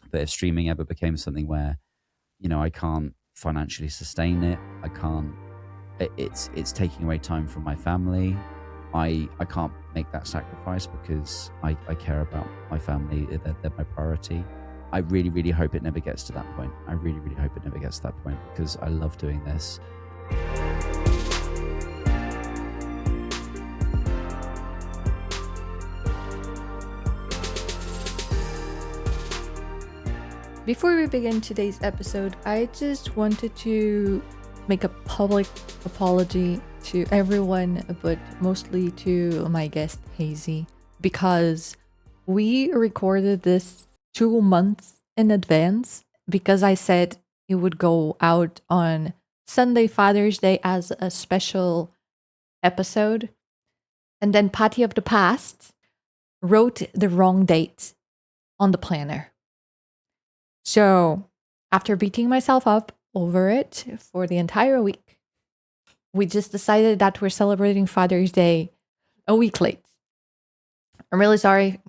But if streaming ever became something where, I can't financially sustain it, I can't, it's taking away time from my family. I can't make that sacrifice because I care about my family. They're my priority. I really, really hope it never gets to that point. I really, really hope it never gets to that point because I love doing this. Before we begin today's episode, I just wanted to make a public apology to everyone, but mostly to my guest, Hazey, because we recorded this 2 months in advance because I said it would go out on Sunday, Father's Day, as a special episode. And then Patty of the Past wrote the wrong date on the planner. So after beating myself up over it for the entire week, we just decided that we're celebrating Father's Day a week late. I'm really sorry.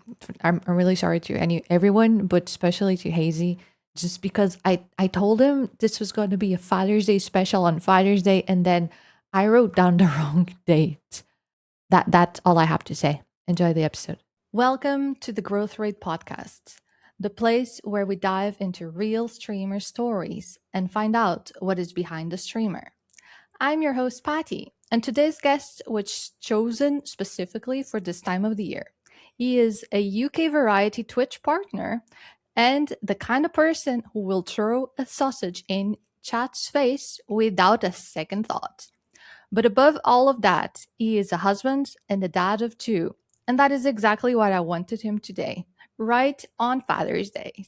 I'm really sorry to everyone, but especially to Hazey, just because I told him this was going to be a Father's Day special on Father's Day, and then I wrote down the wrong date. That's all I have to say. Enjoy the episode. Welcome to the Growth Rate Podcast, the place where we dive into real streamer stories and find out what is behind the streamer. I'm your host, Patty, and today's guest was chosen specifically for this time of the year. He is a UK variety Twitch partner and the kind of person who will throw a sausage in chat's face without a second thought. But above all of that, he is a husband and a dad of 2, and that is exactly what I wanted him today. Right on Father's Day.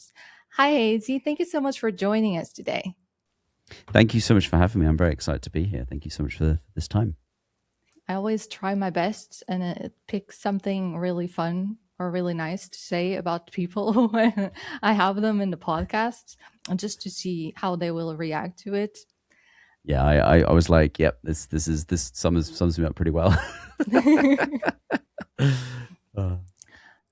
Hi, Hazey. Thank you so much for joining us today. Thank you so much for having me. I'm very excited to be here. Thank you so much for this time. I always try my best and pick something really fun or really nice to say about people when I have them in the podcast, just to see how they will react to it. Yeah, I was like, yep, this sums me up pretty well.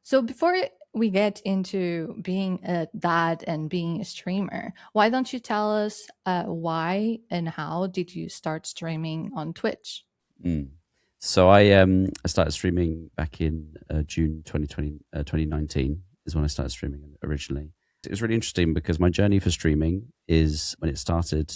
So before we get into being a dad and being a streamer, why don't you tell us why and how did you start streaming on Twitch? So I started streaming back in June 2019 is when I started streaming originally. It was really interesting because my journey for streaming is when it started,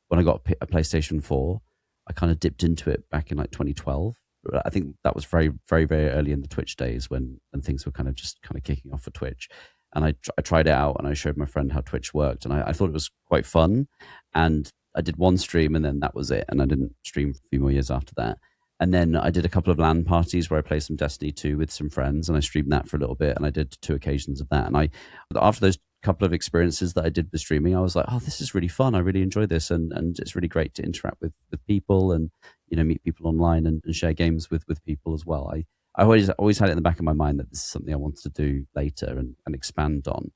when I got a PlayStation 4, I kind of dipped into it back in like 2012. I think that was very, very, very early in the Twitch days when things were kind of kicking off for Twitch. And I tried it out and I showed my friend how Twitch worked. And I thought it was quite fun. And I did one stream and then that was it. And I didn't stream for a few more years after that. And then I did a couple of LAN parties where I played some Destiny 2 with some friends and I streamed that for a little bit. And I did 2 occasions of that. And after those couple of experiences that I did with streaming, I was like, oh, this is really fun. I really enjoy this. And it's really great to interact with people and, meet people online and share games with people as well. I always had it in the back of my mind that this is something I wanted to do later and expand on.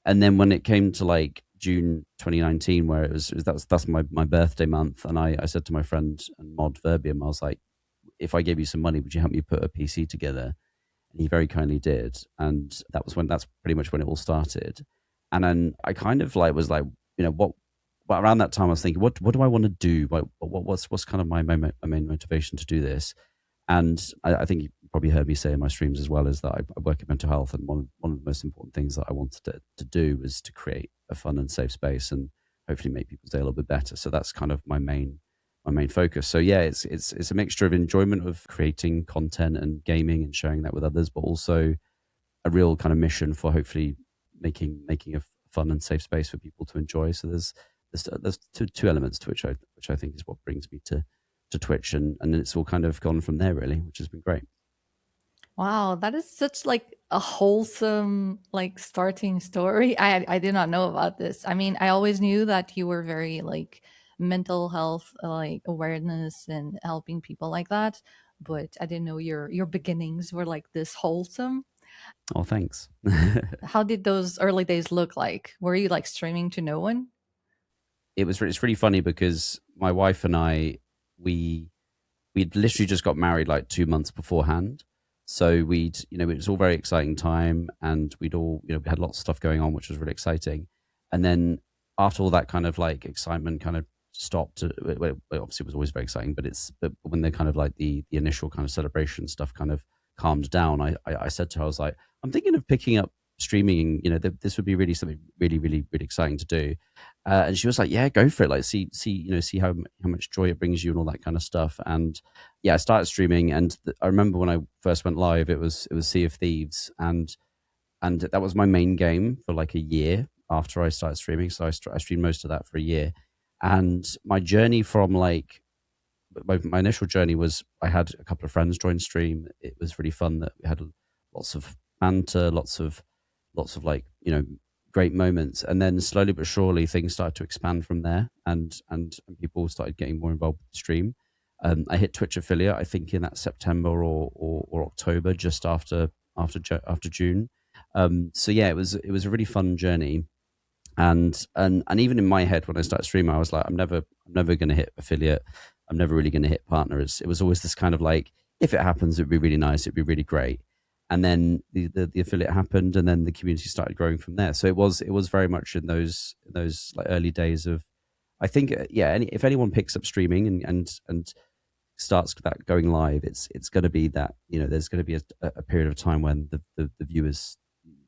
And then when it came to like June 2019, where that's my birthday month, and I said to my friend and mod Verbium, I was like, if I gave you some money, would you help me put a PC together? And he very kindly did. And that's pretty much when it all started. And then I kind of was like, what around that time I was thinking, what do I want to do? What's kind of my main motivation to do this? And I think you probably heard me say in my streams as well, is that I work in mental health, and one of the most important things that I wanted to do was to create a fun and safe space and hopefully make people's day a little bit better. So that's kind of my main focus. So yeah, it's a mixture of enjoyment of creating content and gaming and sharing that with others, but also a real kind of mission for hopefully making a fun and safe space for people to enjoy. So there's two elements to which I think is what brings me to Twitch, and it's all kind of gone from there really, which has been great. Wow, that is such a wholesome starting story. I did not know about this. I mean, I always knew that you were very mental health awareness and helping people like that, but I didn't know your beginnings were this wholesome. Oh, thanks. How did those early days look like? Were you streaming to no one? It's really funny because my wife and I, we'd literally just got married 2 months beforehand. So it was all very exciting time, and we had lots of stuff going on, which was really exciting. And then after all that kind of like excitement kind of stopped, obviously it was always very exciting, but when the kind of like the initial kind of celebration stuff kind of calmed down, I said to her, I was like, I'm thinking of picking up streaming. This would be really something really, really, really exciting to do. And she was like, yeah, go for it. Like, see how much joy it brings you and all that kind of stuff. And yeah, I started streaming, and I remember when I first went live, it was Sea of Thieves, and that was my main game for like a year after I started streaming. So I streamed most of that for a year, and my journey from like my initial journey was I had a couple of friends join stream. It was really fun that we had lots of banter, lots of like great moments, and then slowly but surely things started to expand from there, and people started getting more involved with the stream. I hit Twitch affiliate, I think, in that September or October, just after June. So yeah, it was a really fun journey, and even in my head when I started streaming, I was like, I'm never going to hit affiliate. I'm never really going to hit partner. It was always this kind of like, if it happens, it'd be really nice. It'd be really great. And then the affiliate happened, and then the community started growing from there. So it was very much in those like early days of, I think, yeah. If anyone picks up streaming and starts that going live, it's going to be that there's going to be a period of time when the viewers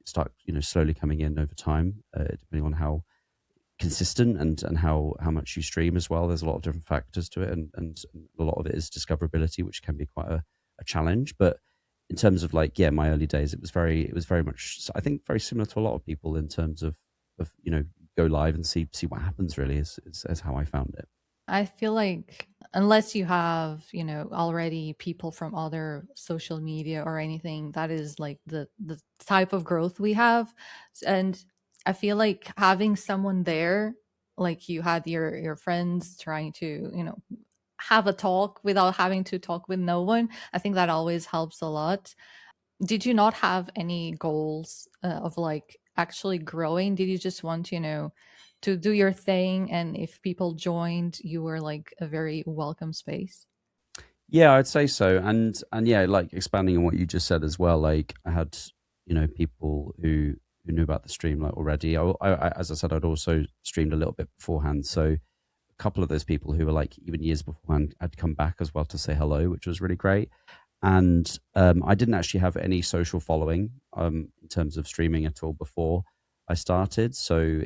start slowly coming in over time, depending on how consistent and how much you stream as well. There's a lot of different factors to it, and a lot of it is discoverability, which can be quite a challenge. But in terms of like, yeah, my early days, it was very much, I think, very similar to a lot of people in terms of go live and see what happens. Really, is how I found it. I feel like unless you have, already people from other social media or anything, that is like the type of growth we have. And I feel like having someone there, like you had your friends trying to, have a talk without having to talk with no one, I think that always helps a lot. Did you not have any goals of like actually growing? Did you just want, to do your thing? And if people joined, you were like a very welcome space? Yeah, I'd say so. And yeah, like expanding on what you just said as well. Like I had, people who knew about the stream like already. As I said, I'd also streamed a little bit beforehand. So a couple of those people who were like even years beforehand had come back as well to say hello, which was really great. And I didn't actually have any social following in terms of streaming at all before I started. So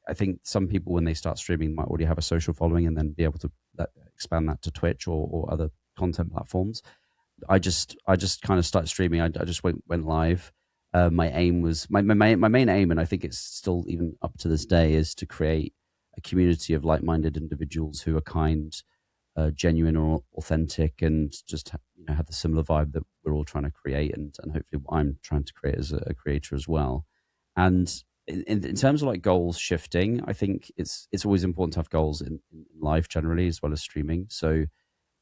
I think some people when they start streaming might already have a social following and then be able to expand that to Twitch or other content platforms. I just kind of started streaming. I just went live. My aim was my main aim, and I think it's still even up to this day, is to create a community of like-minded individuals who are kind, genuine or authentic, and just have the similar vibe that we're all trying to create, and hopefully what I'm trying to create as a creator as well. And in terms of like goals shifting, I think it's always important to have goals in life generally as well as streaming. So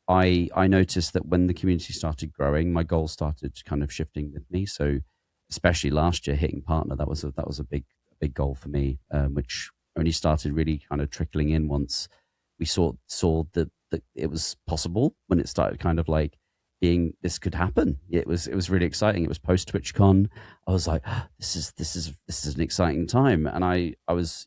I noticed that when the community started growing, my goals started kind of shifting with me. So especially last year, hitting partner, that was a big goal for me, which only started really kind of trickling in once we saw that it was possible, when it started kind of like being, this could happen. It was really exciting. It was post TwitchCon. I was like, this is an exciting time, and I was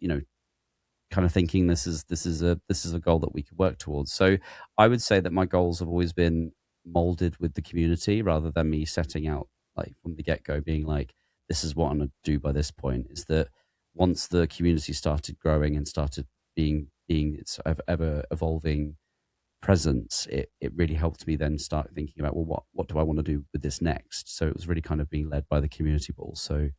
kind of thinking this is a goal that we could work towards. So I would say that my goals have always been molded with the community rather than me setting out like from the get go being like, this is what I'm going to do by this point. Is that once the community started growing and started being its ever evolving presence, it really helped me then start thinking about, well, what do I want to do with this next? So it was really kind of being led by the community, but also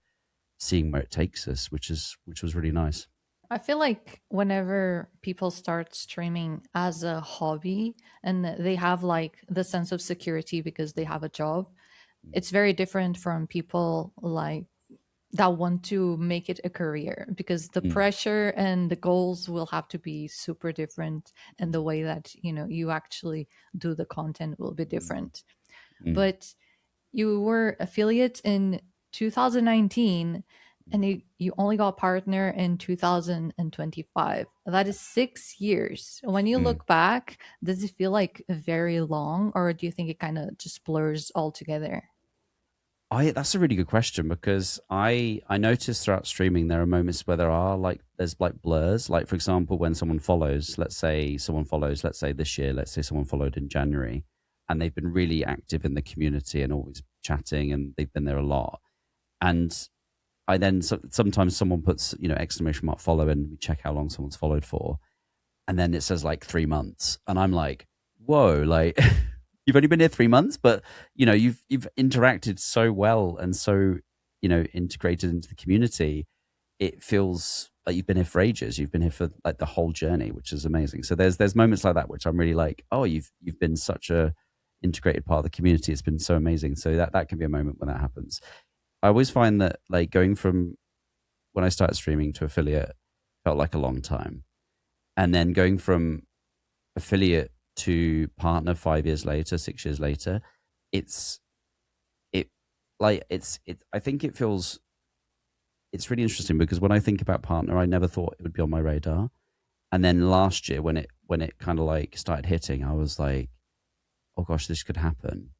seeing where it takes us, which was really nice. I feel like whenever people start streaming as a hobby and they have like the sense of security because they have a job, it's very different from people like that want to make it a career, because the Mm, pressure and the goals will have to be super different, and the way that you actually do the content will be mm, different. mm, But you were affiliate in 2019. And you only got partner in 2025. That is 6 years. When you Mm. look back, does it feel like very long, or do you think it kind of just blurs all together? I That's a really good question because I noticed throughout streaming there are moments where there's like blurs. Like for example, when someone follows, let's say this year, let's say someone followed in January, and they've been really active in the community and always chatting, and they've been there a lot. And sometimes someone puts exclamation mark follow, and we check how long someone's followed for, and then it says like 3 months, and I'm like, whoa, like you've only been here 3 months, but you've interacted so well and so integrated into the community. It feels like you've been here for ages. You've been here for like the whole journey, which is amazing. So there's moments like that which I'm really like, oh, you've been such a integrated part of the community. It's been so amazing. So that can be a moment when that happens. I always find that like going from when I started streaming to affiliate felt like a long time, and then going from affiliate to partner 5 years later, 6 years later, it's it it. I think it feels it's really interesting because when I think about partner, I never thought it would be on my radar, and then last year when it kind of like started hitting, I was like, oh gosh, this could happen,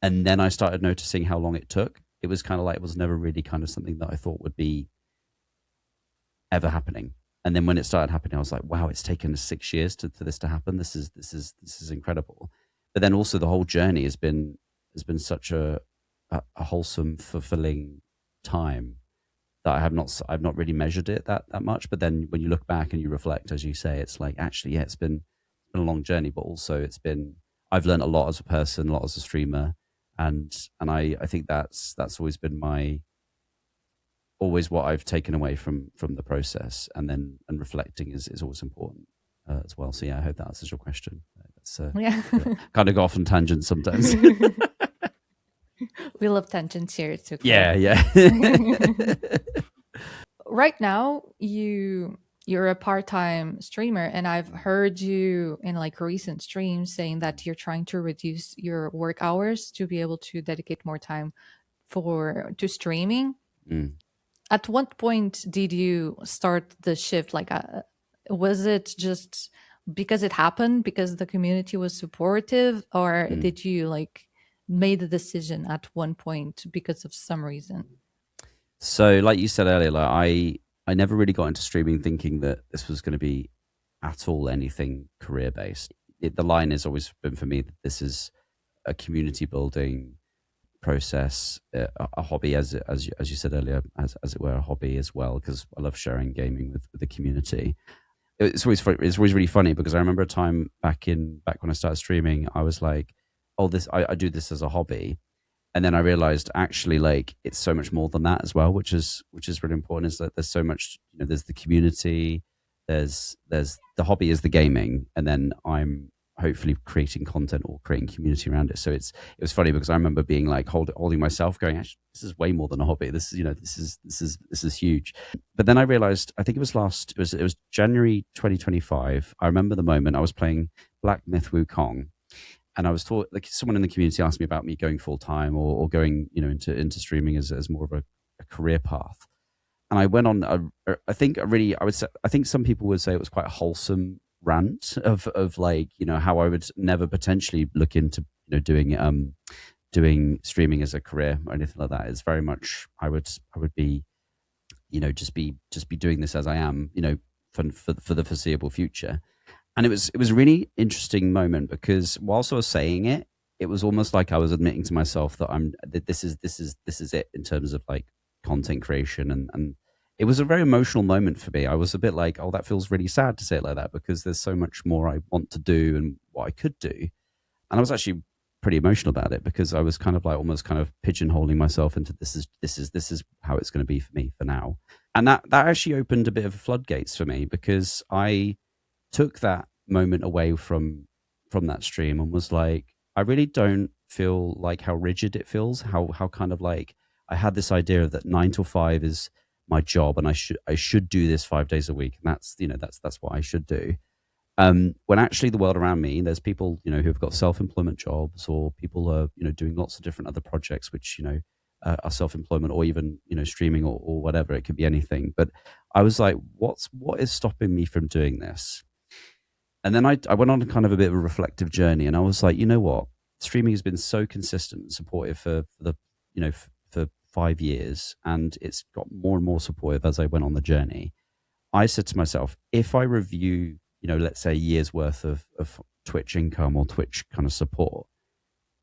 and then I started noticing how long it took. It was kind of like it was never really kind of something that I thought would be ever happening. And then when it started happening, I was like, wow, it's taken us 6 years for this to happen. This is incredible. But then also the whole journey has been such a wholesome, fulfilling time that I've not really measured it that much. But then when you look back and you reflect, as you say, it's like actually, yeah, it's been a long journey, but also I've learned a lot as a person, a lot as a streamer, and I think that's always been always what I've taken away from the process, and reflecting is always important as well. So yeah, I hope that answers your question. That's Yeah. kind of go off on tangents sometimes. We love tangents here. It's okay. Yeah, yeah. Right now, you're a part-time streamer, and I've heard you in like recent streams saying that you're trying to reduce your work hours to be able to dedicate more time for to streaming. Mm, At what point did you start the shift? Like, was it just because it happened because the community was supportive, or mm. did you like made the decision at one point because of some reason? So, like you said earlier, like I never really got into streaming thinking that this was going to be at all anything career based. The line has always been for me that this is a community building process, a hobby, as you said earlier, as it were, a hobby as well, because I love sharing gaming with the community. It's always really funny because I remember a time back when I started streaming, I was like, oh, I do this as a hobby, and then I realized actually like it's so much more than that as well, which is really important. Is that there's so much, there's the community, there's the hobby is the gaming, and then I'm hopefully creating content or creating community around it. So it was funny because I remember being like holding myself, going, actually, this is way more than a hobby. This is this is huge. But then I realized, I think it was January 2025. I remember the moment I was playing Black Myth Wukong, and I was taught, like, someone in the community asked me about me going full time or going into streaming as more of a career path. And I went on I think I think some people would say it was quite a wholesome rant of like, how I would never potentially look into doing streaming as a career or anything like that. It's very much I would be just be doing this as I am, for the foreseeable future. And it was a really interesting moment because whilst I was saying it, it was almost like I was admitting to myself that this is it in terms of like content creation, and it was a very emotional moment for me. I was a bit like, oh, that feels really sad to say it like that because there's so much more I want to do and what I could do. And I was actually pretty emotional about it because I was kind of like almost kind of pigeonholing myself into this is how it's going to be for me for now. And that actually opened a bit of floodgates for me because I took that moment away from that stream and was like, I really don't feel like how rigid it feels, how kind of like I had this idea that 9 to 5 is my job and I should do this 5 days a week, and that's what I should do. When actually the world around me, there's people who've got self-employment jobs, or people are doing lots of different other projects which our self-employment, or even streaming, or whatever. It could be anything. But I was like, what is stopping me from doing this? And then I went on kind of a bit of a reflective journey, and I was like, you know what? Streaming has been so consistent and supportive for the for 5 years, and it's got more and more supportive as I went on the journey. I said to myself, if I review, let's say a year's worth of Twitch income or Twitch kind of support,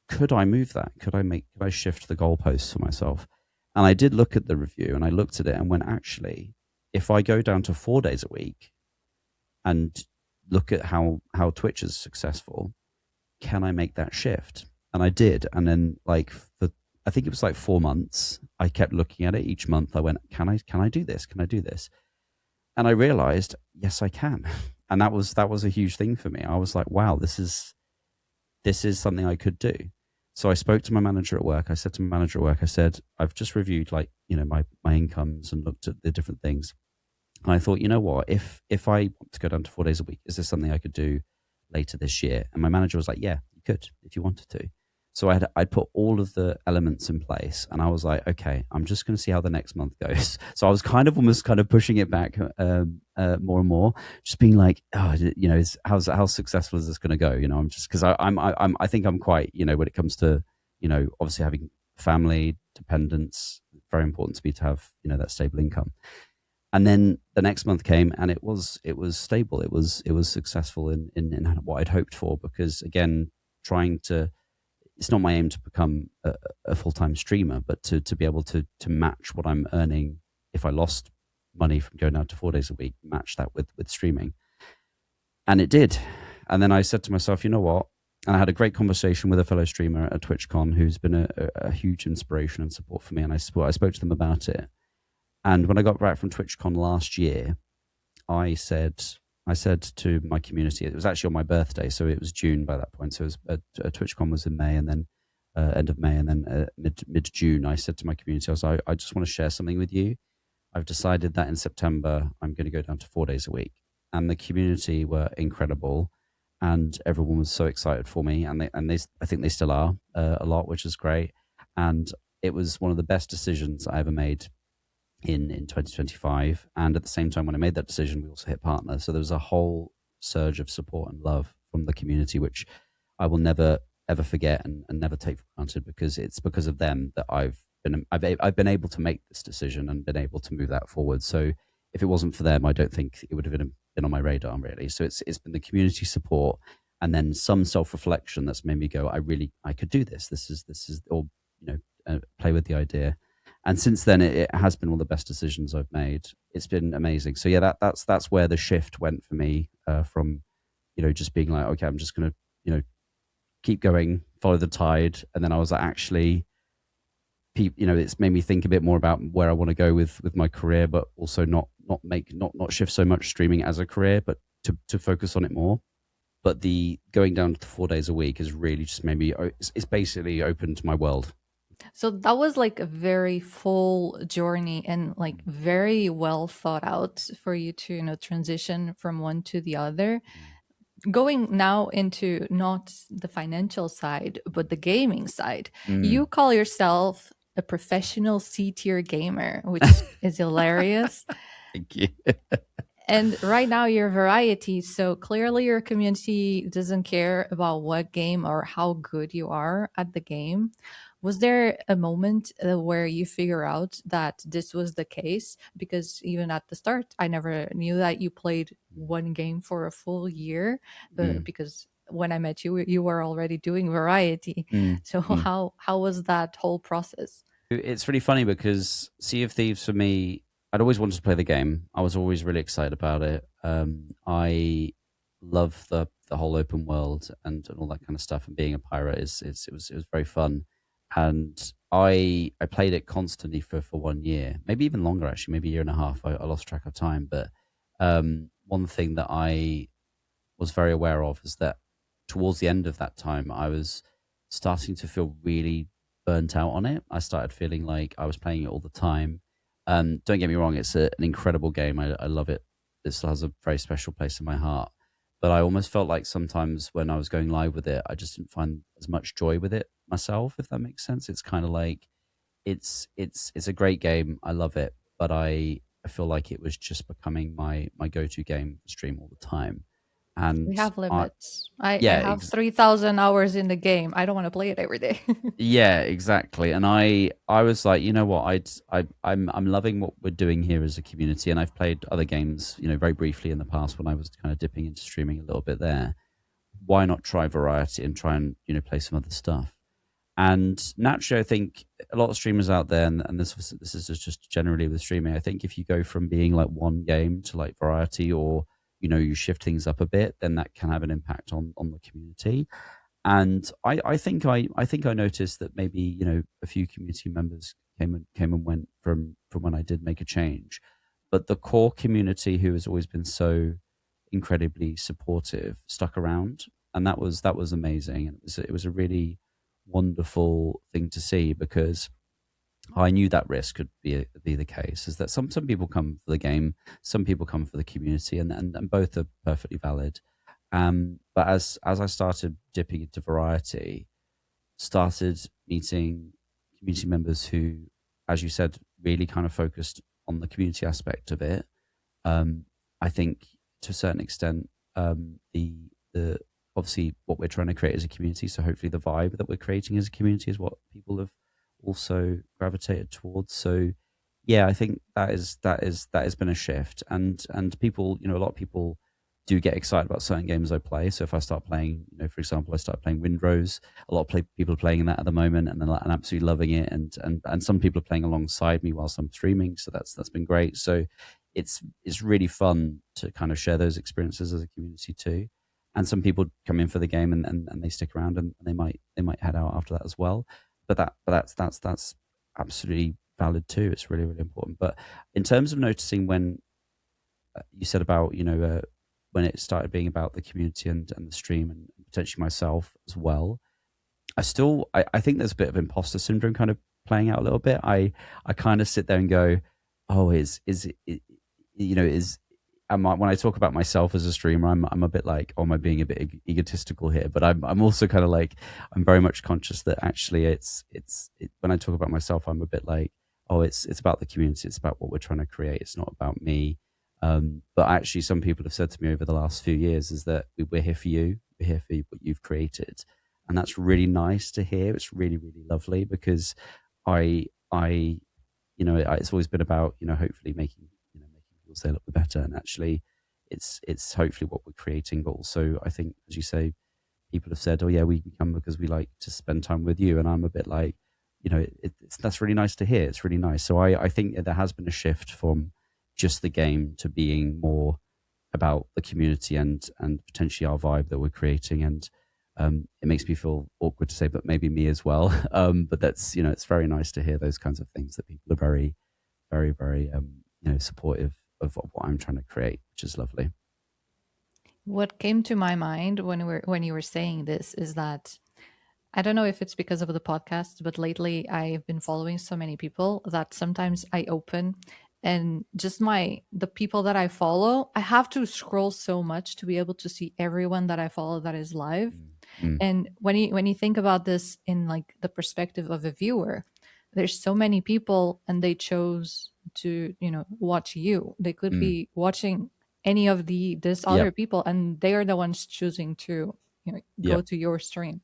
could I move that? Could I shift the goalposts for myself? And I did look at the review, and I looked at it and went, actually, if I go down to 4 days a week and look at how Twitch is successful, can I make that shift? And I did. And then I think it was like 4 months, I kept looking at it each month. I went, can I do this? Can I do this? And I realized, yes, I can. And that was a huge thing for me. I was like, wow, this is something I could do. So I spoke to my manager at work. I said to my manager at work, I said, I've just reviewed my incomes and looked at the different things. And I thought, you know what, if I want to go down to 4 days a week, is this something I could do later this year? And my manager was like, yeah, you could if you wanted to. So I'd put all of the elements in place, and I was like, okay, I'm just going to see how the next month goes. So I was almost pushing it back more and more, just being like, oh, how successful is this going to go? I'm just, because I think I'm quite, when it comes to, obviously having family dependents, very important to me to have, that stable income. And then the next month came, and it was stable. It was successful in what I'd hoped for, because again, it's not my aim to become a full-time streamer, but to be able to match what I'm earning if I lost money from going out to 4 days a week, match that with streaming. And it did. And then I said to myself, you know what? And I had a great conversation with a fellow streamer at TwitchCon who's been a huge inspiration and support for me. And I spoke to them about it. And when I got back from TwitchCon last year, I said to my community, it was actually on my birthday, so it was June by that point. So it was, TwitchCon was in May, and then end of May, and then mid June, I said to my community, I was like, I just want to share something with you. I've decided that in September I'm going to go down to 4 days a week, and the community were incredible, and everyone was so excited for me, and they I think they still are a lot, which is great, and it was one of the best decisions I ever made in 2025. And at the same time, when I made that decision, we also hit partner. So there was a whole surge of support and love from the community, which I will never ever forget and never take for granted, because it's because of them that I've been able to make this decision and been able to move that forward. So if it wasn't for them, I don't think it would have been on my radar, really. So it's been the community support, and then some self-reflection that's made me go, I could do this. This is, or play with the idea. And since then, it has been one of the best decisions I've made. It's been amazing. So yeah, that's where the shift went for me, from just being like, okay, I'm just going to keep going, follow the tide, and then I was like, actually, it's made me think a bit more about where I want to go with my career, but also not shift so much streaming as a career, but to focus on it more. But the going down to 4 days a week has really just made me. It's basically opened my world. So that was like a very full journey and like very well thought out for you to, transition from one to the other. Going now into not the financial side, but the gaming side, you call yourself a professional C-tier gamer, which is hilarious. Thank you. And right now you're variety, so clearly your community doesn't care about what game or how good you are at the game. Was there a moment where you figure out that this was the case? Because even at the start, I never knew that you played one game for a full year, because when I met you, you were already doing variety. So how was that whole process? It's really funny because Sea of Thieves for me, I'd always wanted to play the game. I was always really excited about it. I love the whole open world and all that kind of stuff. And being a pirate it was very fun. And I played it constantly for 1 year, maybe even longer actually, maybe a year and a half. I lost track of time. But one thing that I was very aware of is that towards the end of that time, I was starting to feel really burnt out on it. I started feeling like I was playing it all the time. Don't get me wrong, it's an incredible game. I love it. It still has a very special place in my heart. But I almost felt like sometimes when I was going live with it, I just didn't find as much joy with it myself, if that makes sense. It's kind of like it's a great game. I love it, but I feel like it was just becoming my go-to game to stream all the time. We And have I limits. I yeah, have 3,000 hours in the game. I don't want to play it every day. yeah, exactly. And I was like, you know what, I'm loving what we're doing here as a community. And I've played other games, very briefly in the past when I was kind of dipping into streaming a little bit there. Why not try variety and try and play some other stuff? And naturally, I think a lot of streamers out there, and this is just generally with streaming. I think if you go from being like one game to like variety, or you shift things up a bit, then that can have an impact on the community. And I think I noticed that maybe a few community members came and went from when I did make a change, but the core community, who has always been so incredibly supportive, stuck around, and that was amazing. And it was a really wonderful thing to see, because I knew that risk could be the case. Is that some people come for the game, some people come for the community, and both are perfectly valid. But as I started dipping into variety, started meeting community members who, as you said, really kind of focused on the community aspect of it. um, I think to a certain extent, the obviously what we're trying to create as a community. So hopefully the vibe that we're creating as a community is what people have also gravitated towards. So yeah, I think that has been a shift, and people, a lot of people do get excited about certain games I play. So if I start playing, for example, I start playing Windrose, a lot of people are playing that at the moment, and they're absolutely loving it, and some people are playing alongside me whilst I'm streaming. So that's been great. So it's really fun to kind of share those experiences as a community too. And some people come in for the game, and they stick around, and they might head out after that as well. But that's absolutely valid too. It's really, really important. But in terms of noticing, when you said about when it started being about the community and the stream, and potentially myself as well, I think there's a bit of imposter syndrome kind of playing out a little bit. I kind of sit there and go, oh, is it, is when I talk about myself as a streamer, I'm a bit like, oh, am I being a bit egotistical here? But I'm also kind of like, I'm very much conscious that actually when I talk about myself, I'm a bit like, oh, it's about the community, it's about what we're trying to create, it's not about me. But actually, some people have said to me over the last few years is that we're here for you, we're here for what you've created, and that's really nice to hear. It's really, really lovely, because I it's always been about hopefully making people say a little bit better, and actually it's hopefully what we're creating. But also, I think, as you say, people have said, oh yeah, we come because we like to spend time with you, and I'm a bit like, that's really nice to hear. It's really nice. So I think that there has been a shift from just the game to being more about the community, and potentially our vibe that we're creating. And it makes me feel awkward to say, but maybe me as well. But that's, it's very nice to hear those kinds of things, that people are very, very, very, supportive of what I'm trying to create, which is lovely. What came to my mind when you were saying this is that I don't know if it's because of the podcast, but lately I've been following so many people that sometimes I open and just the people that I follow, I have to scroll so much to be able to see everyone that I follow that is live. Mm, mm, And when you think about this in like the perspective of a viewer, there's so many people and they chose to, watch you. They could mm. be watching any of this Yep, other people, and they are the ones choosing to, go yep, to your stream.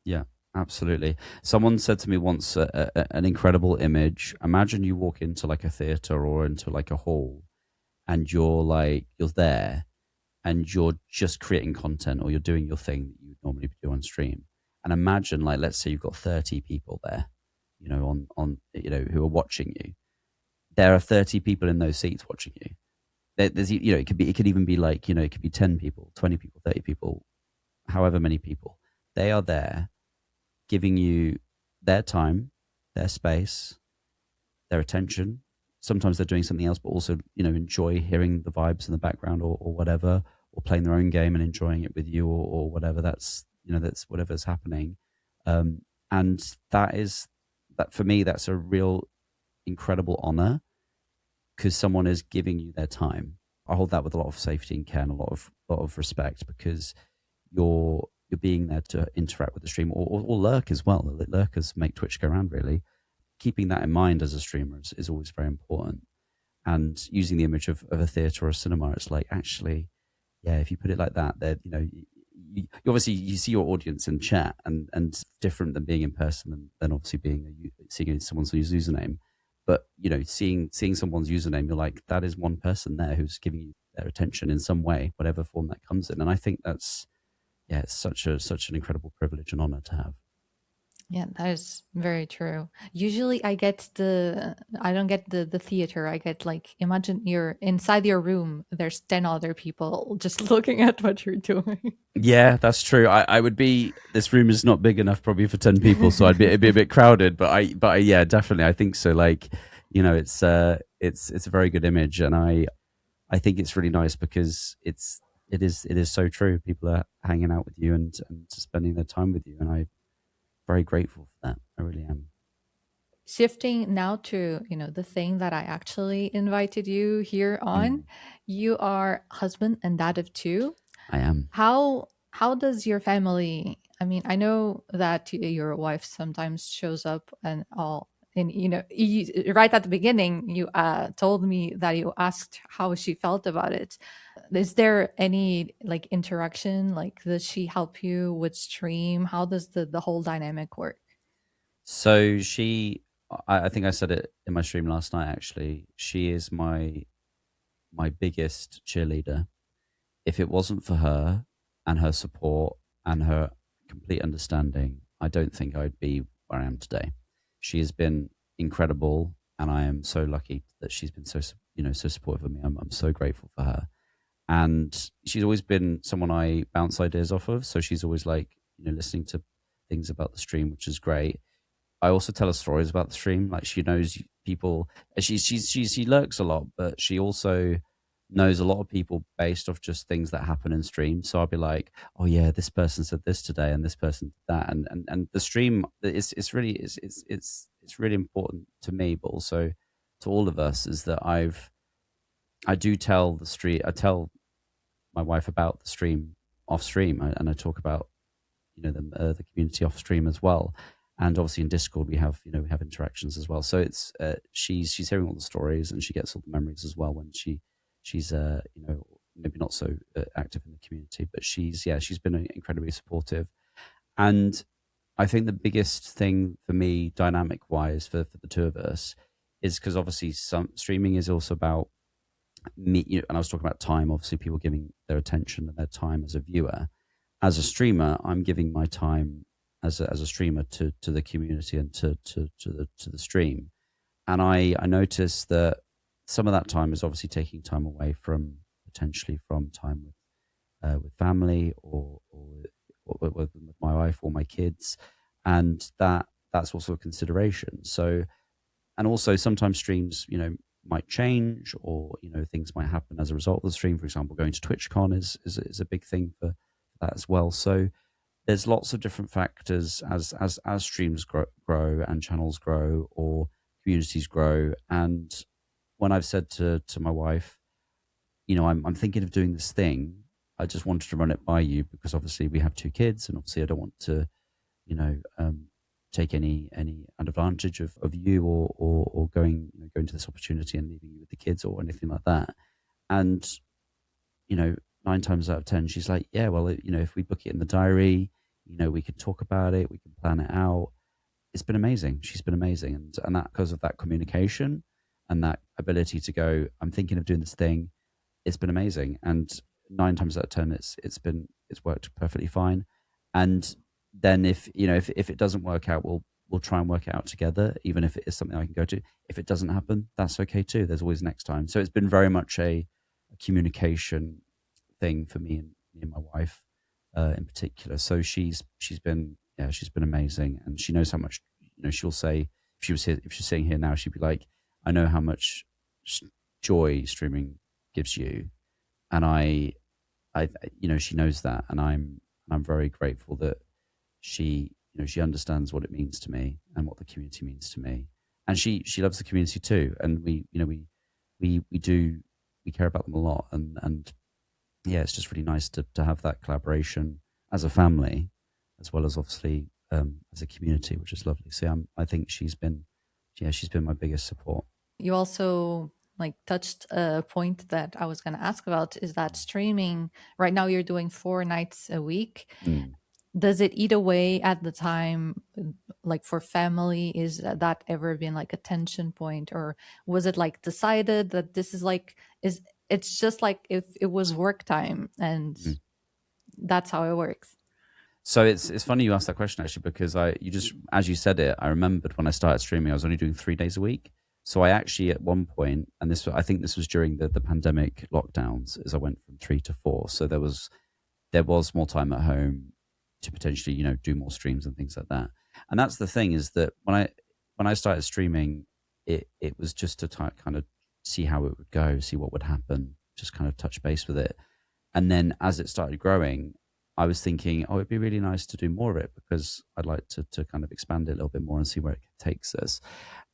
yeah, absolutely. Someone said to me once, an incredible image. Imagine you walk into like a theater or into like a hall, and you're there, and you're just creating content, or you're doing your thing that you would normally do on stream. And imagine, like, let's say you've got 30 people there, who are watching you. There are 30 people in those seats watching you. There's, it could even be like, it could be 10 people, 20 people, 30 people, however many people. They are there giving you their time, their space, their attention. Sometimes they're doing something else, but also, enjoy hearing the vibes in the background, or whatever, or playing their own game and enjoying it with you, or whatever. That's whatever's happening. And that for me, that's a real incredible honor, because someone is giving you their time. I hold that with a lot of safety and care, and a lot of respect, because you're being there to interact with the stream, or lurk as well. The lurkers make Twitch go around, really. keeping that in mind as a streamer is always very important. And using the image of a theatre or a cinema, it's like, actually, yeah, if you put it like that, that, you obviously you see your audience in chat, and different than being in person, than obviously seeing someone's username. But seeing someone's username, you're like, that is one person there who's giving you their attention in some way, whatever form that comes in. And I think that's, yeah, it's such an incredible privilege and honor to have. Yeah, that is very true. Usually I don't get the theater. I get like, imagine you're inside your room, there's 10 other people just looking at what you're doing. Yeah, that's true. I would be. This room is not big enough probably for 10 people, so it'd be a bit crowded. Yeah, definitely, I think so. Like, it's a very good image, and I think it's really nice because it is so true. People are hanging out with you and spending their time with you, and I'm very grateful for that. I really am. Shifting now to, the thing that I actually invited you here on. Mm, You are husband and dad of two. I am. How does your family, I mean, I know that your wife sometimes shows up and all, and right at the beginning you told me that you asked how she felt about it. Is there any like interaction, like does she help you with stream? How does the whole dynamic work? So I think I said it in my stream last night. Actually, she is my biggest cheerleader. If it wasn't for her and her support and her complete understanding, I don't think I'd be where I am today. She has been incredible, and I am so lucky that she's been so supportive of me. I'm so grateful for her, and she's always been someone I bounce ideas off of. So she's always like, listening to things about the stream, which is great. I also tell her stories about the stream. Like, she knows people. She lurks a lot, but she also knows a lot of people based off just things that happen in stream. So I'll be like, oh yeah, this person said this today, and this person did that, and the stream it's really important to me, but also to all of us, is that I do tell the stream. I tell my wife about the stream off stream, and I talk about the community off stream as well. And obviously in Discord we have interactions as well. So it's she's hearing all the stories, and she gets all the memories as well when she's maybe not so active in the community, but she's been incredibly supportive. And I think the biggest thing for me, dynamic wise, for the two of us, is because obviously some streaming is also about me, and I was talking about time, obviously people giving their attention and their time as a viewer. As a streamer, I'm giving my time as a streamer to the community and to the stream. And I noticed that some of that time is obviously taking time away from, potentially from time with family, or with my wife or my kids, and that's also a consideration. So, and also sometimes streams might change, or things might happen as a result of the stream. For example, going to TwitchCon is a big thing for that as well. So there's lots of different factors as streams grow and channels grow or communities grow. And when I've said to my wife, I'm thinking of doing this thing, I just wanted to run it by you, because obviously we have two kids, and obviously I don't want to you know take any advantage of you, or going to this opportunity and leaving you with the kids or anything like that. And 9 times out of 10 she's like, yeah, well, if we book it in the diary, we can talk about it, we can plan it out. It's been amazing. She's been amazing. And that, because of that communication and that ability to go, I'm thinking of doing this thing, it's been amazing. And 9 times out of 10 it's worked perfectly fine. And then if it doesn't work out, we'll try and work it out together, even if it is something I can go to. If it doesn't happen, that's okay too. There's always next time. So it's been very much a communication thing for me and my wife, in particular. So she's been amazing, and she knows how much. She'll say, if she's sitting here now, she'd be like, I know how much joy streaming gives you, and I she knows that, and I'm very grateful that she understands what it means to me and what the community means to me, and she loves the community too, and we care about them a lot, and yeah, it's just really nice to have that collaboration as a family, as well as obviously as a community, which is lovely. So I think she's been Yeah, she's been my biggest support. You also like touched a point that I was going to ask about, is that streaming right now you're doing 4 nights a week. Mm. Does it eat away at the time, like for family? Is that ever been like a tension point, or was it like decided that this is like, is it's just like if it was work time and Mm. that's how it works? So it's funny you asked that question actually, because you just, as you said it, I remembered when I started streaming I was only doing 3 days a week. So I actually at one point, and I think this was during the pandemic lockdowns, as I went from 3 to 4. So there was more time at home to potentially, do more streams and things like that. And that's the thing, is that when I started streaming, it was just to kind of see how it would go, see what would happen, just kind of touch base with it. And then as it started growing, I was thinking, oh, it'd be really nice to do more of it, because I'd like to kind of expand it a little bit more and see where it takes us.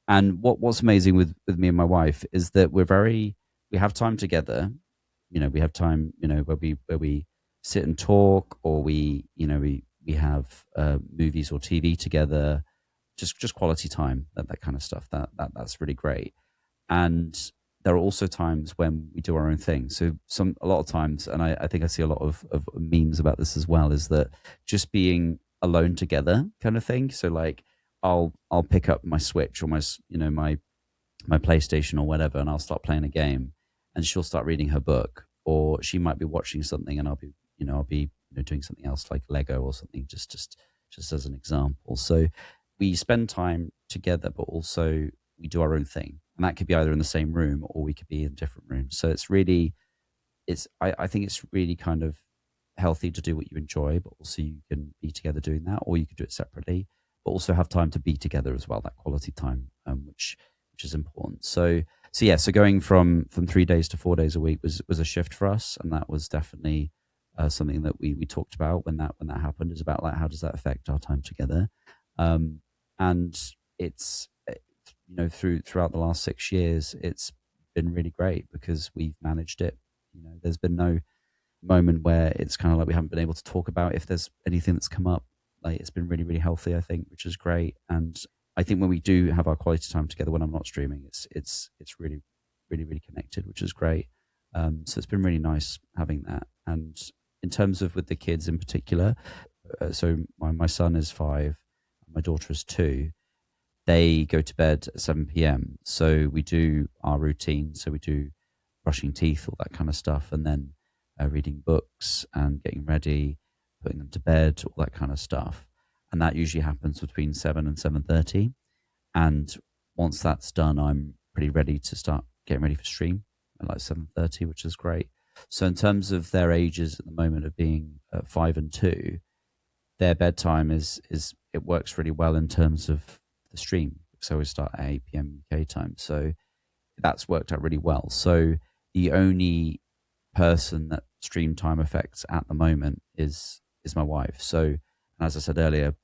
And what's amazing with me and my wife is that we have time together. We have time, where we sit and talk, or we have movies or TV together, just quality time, that kind of stuff. That's really great. And there are also times when we do our own thing. So a lot of times, and I think I see a lot of memes about this as well, is that just being alone together kind of thing. So like I'll pick up my Switch or my PlayStation or whatever, and I'll start playing a game, and she'll start reading her book, or she might be watching something, and I'll be doing something else like Lego or something, just as an example. So we spend time together, but also we do our own thing, and that could be either in the same room or we could be in different rooms. So I think it's really kind of healthy to do what you enjoy, but also you can be together doing that, or you could do it separately, but also have time to be together as well, that quality time, which is important. So going from 3 days to 4 days a week was a shift for us, and that was definitely something that we talked about when that happened. Is about like, how does that affect our time together? And it's throughout the last 6 years, it's been really great because we've managed it. There's been no moment where it's kind of like we haven't been able to talk about if there's anything that's come up. Like, it's been really, really healthy, I think, which is great. And I think when we do have our quality time together, when I'm not streaming, it's really, really, really connected, which is great. So it's been really nice having that. And in terms of with the kids in particular, so my son is 5, my daughter is 2. They go to bed at 7 p.m. So we do our routine. So we do brushing teeth, all that kind of stuff, and then reading books and getting ready, putting them to bed, all that kind of stuff. And that usually happens between 7 and 7:30. And once that's done, I'm pretty ready to start getting ready for stream at like 7:30, which is great. So in terms of their ages at the moment of being 5 and 2, their bedtime is it works really well in terms of the stream. So we start at 8 p.m. UK time. So that's worked out really well. So the only person that stream time affects at the moment is my wife. So as I said earlier,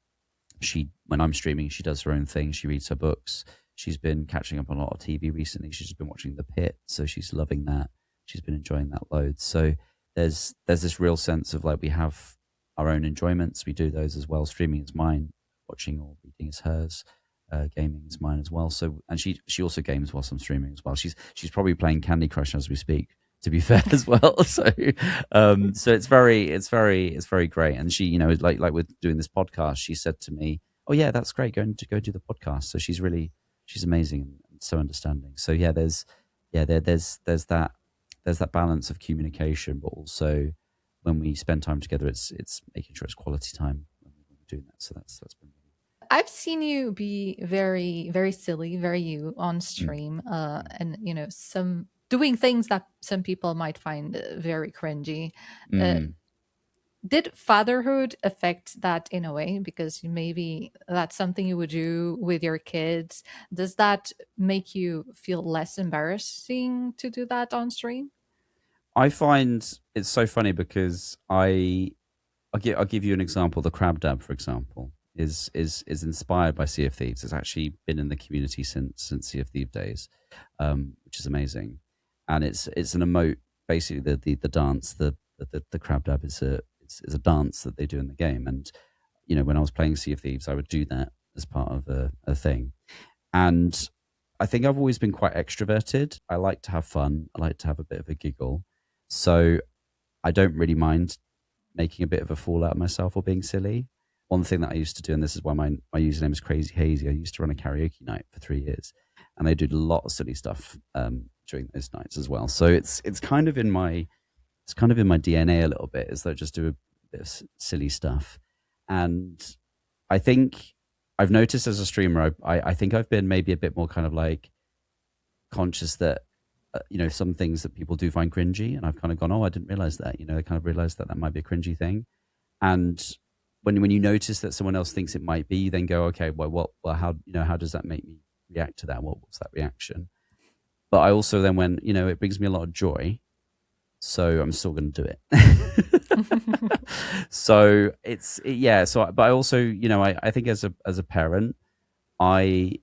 when I'm streaming, she does her own thing. She reads her books. She's been catching up on a lot of TV recently. She's been watching The Pit, so she's loving that. She's been enjoying that loads. So there's this real sense of like we have our own enjoyments. We do those as well. Streaming is mine. Watching or reading is hers. Gaming is mine as well. So, and she also games whilst I'm streaming as well. She's probably playing Candy Crush as we speak, to be fair, as well. So it's very great. And she, like with doing this podcast, she said to me, "Oh yeah, that's great. Going to go do the podcast." So she's amazing and so understanding. So yeah, there's that balance of communication, but also when we spend time together, it's making sure it's quality time when we're doing that. So that's been. I've seen you be very, very silly, very you on Mm. stream, and some doing things that some people might find very cringy. Uh, Mm. did fatherhood affect that in a way? Because maybe that's something you would do with your kids. Does that make you feel less embarrassing to do that on stream? I find it's so funny because I'll give you an example. The crab dab, for example, is inspired by Sea of Thieves. It's actually been in the community since Sea of Thieves days, which is amazing. And it's an emote, basically the dance. The crab dab is a dance that they do in the game. And when I was playing Sea of Thieves, I would do that as part of a thing. And I think I've always been quite extroverted. I like to have fun. I like to have a bit of a giggle. So I don't really mind making a bit of a fool out of myself or being silly. One thing that I used to do, and this is why my username is KrazeyHazey, I used to run a karaoke night for 3 years, and I did a lot of silly stuff during those nights as well. So it's kind of in my DNA a little bit, is that I just do a bit of silly stuff. And I think I've noticed as a streamer, I think I've been maybe a bit more kind of like conscious that some things that people do find cringy, and I've kind of gone, oh, I didn't realize that. I kind of realized that that might be a cringy thing. And when you notice that someone else thinks it might be, you then go, okay, how does that make me react to that? What's that reaction? But I also then went, it brings me a lot of joy, so I'm still going to do it. So yeah. So, but I also, I think as a parent, my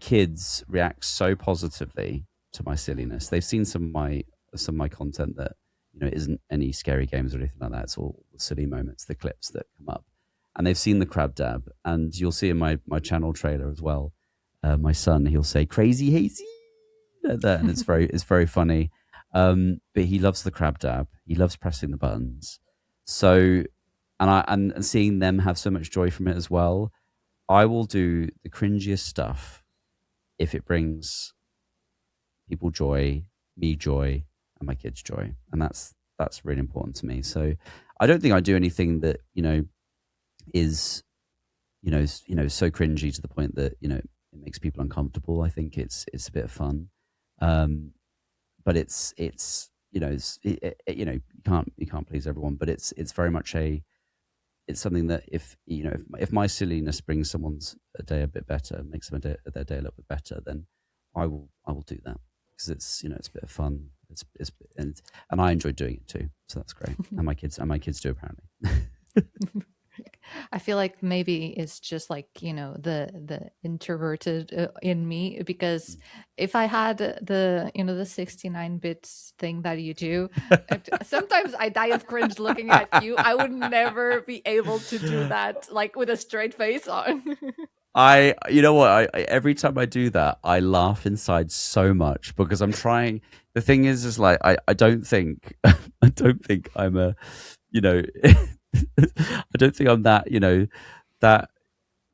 kids react so positively to my silliness. They've seen some of my content that isn't any scary games or anything like that. It's all the silly moments, the clips that come up, and they've seen the crab dab. And you'll see in my channel trailer as well. My son, he'll say "KrazeyHazey" like that, and it's very funny. But he loves the crab dab. He loves pressing the buttons. So, and seeing them have so much joy from it as well. I will do the cringiest stuff if it brings people joy, me joy, and my kids joy, and that's really important to me. So I don't think I do anything that is so cringy to the point that it makes people uncomfortable. I think it's a bit of fun, but you can't please everyone, but it's very much it's something that if my silliness brings someone's day a bit better, makes their day a little bit better, then I will do that, because it's a bit of fun. And I enjoy doing it too, so that's great. And my kids do, apparently. I feel like maybe it's just like, the introverted in me, because if I had the 69 bits thing that you do, sometimes I die of cringe looking at you. I would never be able to do that like with a straight face on. You know what? Every time I do that, I laugh inside so much, because I'm trying. The thing is like I don't think I don't think I'm a, I don't think I'm that, that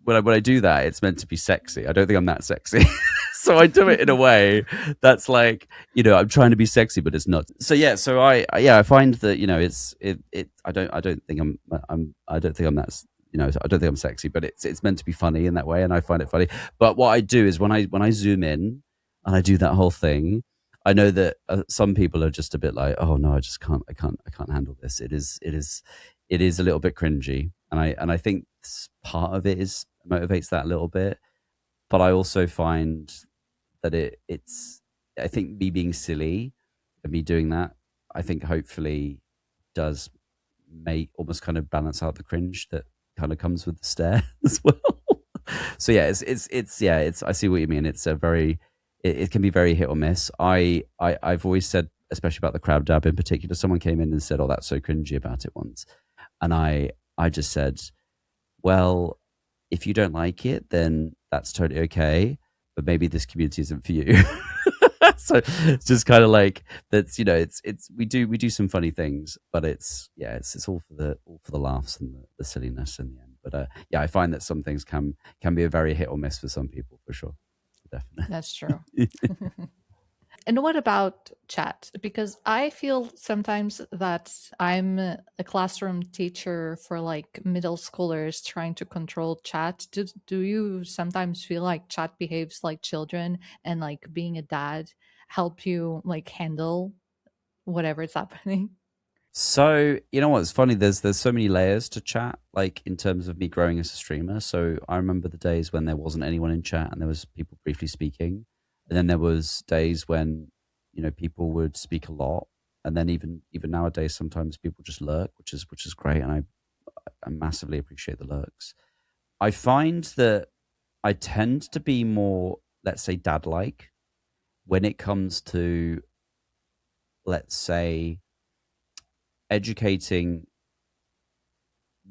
when I do that, it's meant to be sexy. I don't think I'm that sexy. So I do it in a way that's like, I'm trying to be sexy, but it's not. So yeah, so I find that, I don't think I'm that, I don't think I'm sexy, but it's meant to be funny in that way, and I find it funny. But what I do is when I zoom in and I do that whole thing, I know that some people are just a bit like, oh no, I can't handle this. It is a little bit cringy, and I think part of it is motivates that a little bit. But I also find that it's I think me being silly and me doing that, I think hopefully does make almost kind of balance out the cringe that kind of comes with the stare as well. So yeah, it's I see what you mean. It's a very it can be very hit or miss. I've always said, especially about the crab dab in particular, someone came in and said, "Oh, that's so cringy" about it once, and I just said, well, if you don't like it, then that's totally okay. But maybe this community isn't for you. So it's just kind of like that's we do some funny things, but it's all for the laughs and the silliness in the end. But yeah, I find that some things can be a very hit or miss for some people, for sure, definitely. That's true. And what about chat? Because I feel sometimes that I'm a classroom teacher for like middle schoolers trying to control chat. Do you sometimes feel like chat behaves like children, and like being a dad help you like handle whatever is happening? So you know what's funny? There's so many layers to chat. Like in terms of me growing as a streamer. So I remember the days when there wasn't anyone in chat and there was people briefly speaking, and then there was days when people would speak a lot, and then even nowadays sometimes people just lurk, which is great, and I massively appreciate the lurks. I find that I tend to be more, let's say, dad-like when it comes to, let's say, educating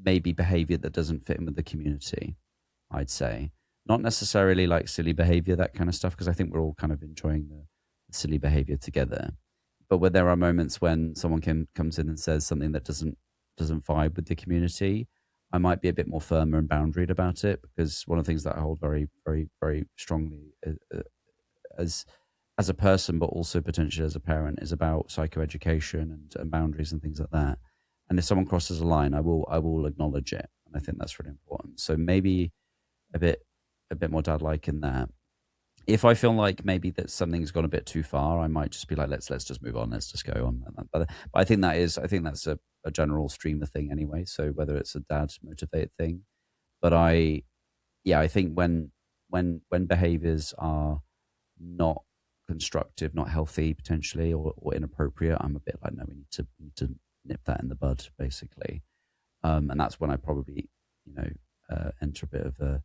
maybe behavior that doesn't fit in with the community, I'd say. not necessarily like silly behavior, that kind of stuff, because I think we're all kind of enjoying the silly behavior together. But when there are moments when someone comes in and says something that doesn't vibe with the community, I might be a bit more firmer and boundaried about it, because one of the things that I hold very, very, very strongly as as a person, but also potentially as a parent, is about psychoeducation and boundaries and things like that. And if someone crosses a line, I will acknowledge it, and I think that's really important. So maybe a bit a bit more dad like in that. If I feel like maybe that something's gone a bit too far, I might just be like, let's just move on, let's just go on. But I think that's a general streamer thing anyway. So whether it's a dad motivated thing, but I think when behaviors are not constructive, not healthy, potentially, or inappropriate, I'm a bit like, no, we need to nip that in the bud, basically. And that's when I probably, enter a bit of a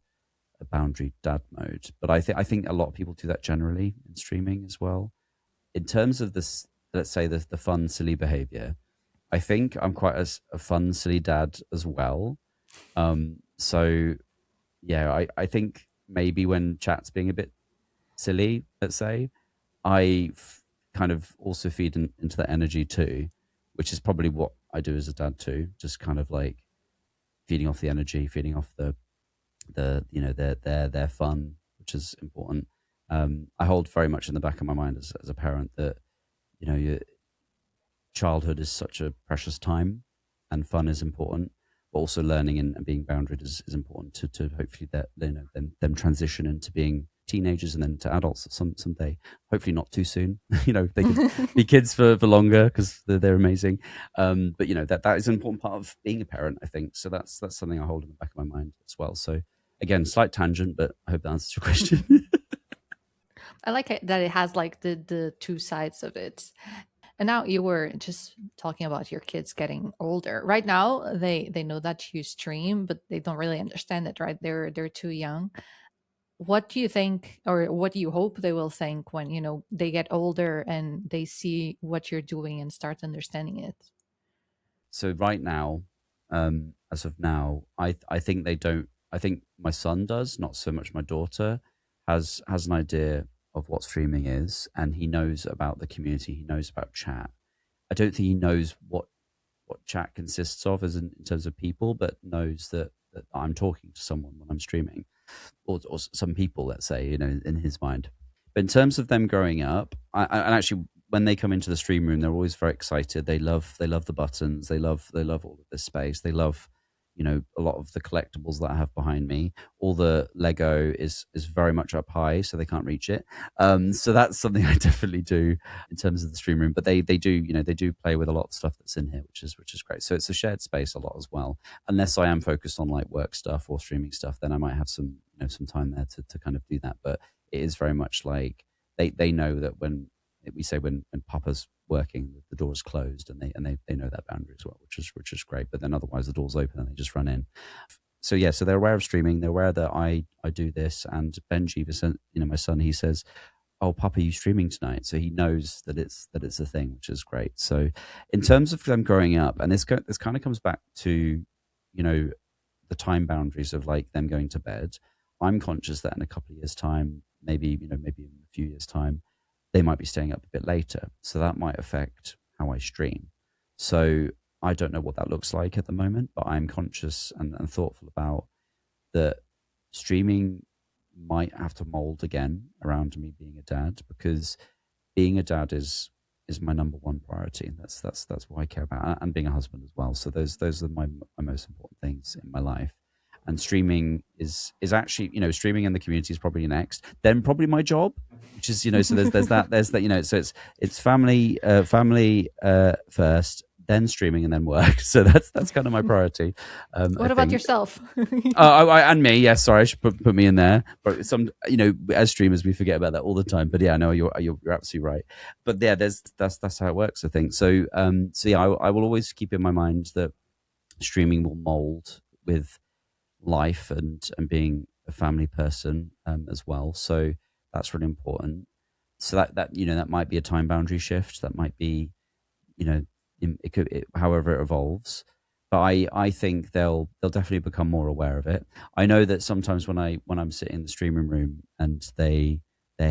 boundary dad mode. But I think a lot of people do that generally in streaming as well. In terms of this, let's say the fun, silly behavior, I think I'm quite a fun, silly dad as well. So yeah, I think maybe when chat's being a bit silly, let's say, kind of also feed into that energy too, which is probably what I do as a dad too. Just kind of like feeding off the energy, feeding off their fun, which is important. I hold very much in the back of my mind as a parent that your childhood is such a precious time, and fun is important, but also learning and being boundaried is important to hopefully that them transition into being teenagers and then to adults someday. Hopefully not too soon. They can be kids for longer, because they're amazing. But that is an important part of being a parent, I think. So that's something I hold in the back of my mind as well. So again, slight tangent, but I hope that answers your question. I like it that it has like the two sides of it. And now you were just talking about your kids getting older. Right now, they know that you stream, but they don't really understand it, right? They're too young. What do you think, or what do you hope they will think when they get older and they see what you're doing and start understanding it? So right now, as of now, I think they don't. I think my son does, not so much my daughter. Has an idea of what streaming is, and he knows about the community. He knows about chat. I don't think he knows what chat consists of as in terms of people, but knows that I'm talking to someone when I'm streaming, or some people, let's say, in his mind. But in terms of them growing up, and actually, when they come into the stream room, they're always very excited. They love the buttons. They love all of this space. They love, a lot of the collectibles that I have behind me. All the Lego is very much up high, so they can't reach it. So that's something I definitely do in terms of the stream room. But they do, they do play with a lot of stuff that's in here, which is great. So it's a shared space a lot as well. Unless I am focused on like work stuff or streaming stuff, then I might have some time there to kind of do that. But it is very much like they know that when Papa's working, the door is closed, and they know that boundary as well, which is great. But then otherwise the door's open and they just run in. So yeah, so they're aware of streaming. They're aware that I do this. And Benji, my son, he says, "Oh, Papa, you streaming tonight?" So he knows that it's a thing, which is great. So in terms of them growing up, and this kind of comes back to the time boundaries of like them going to bed. I'm conscious that in a couple of years' time, maybe in a few years' time, they might be staying up a bit later. So that might affect how I stream. So I don't know what that looks like at the moment, but I'm conscious and thoughtful about that streaming might have to mold again around me being a dad, because being a dad is my number one priority. And that's what I care about, and being a husband as well. So those are my most important things in my life. And streaming is actually, streaming in the community is probably next. Then probably my job, which is, so there's that, so it's family first, then streaming, and then work. So that's kind of my priority. I What about think. yourself? And me, yes. Sorry, I should put me in there. But as streamers, we forget about that all the time. But yeah, no, you're absolutely right. But yeah, that's how it works, I think. So yeah, I will always keep in my mind that streaming will mold with life and being a family person as well. So that's really important. So that might be a time boundary shift. That might be, however it evolves. but I think they'll definitely become more aware of it. I know that sometimes when I'm sitting in the streaming room and they're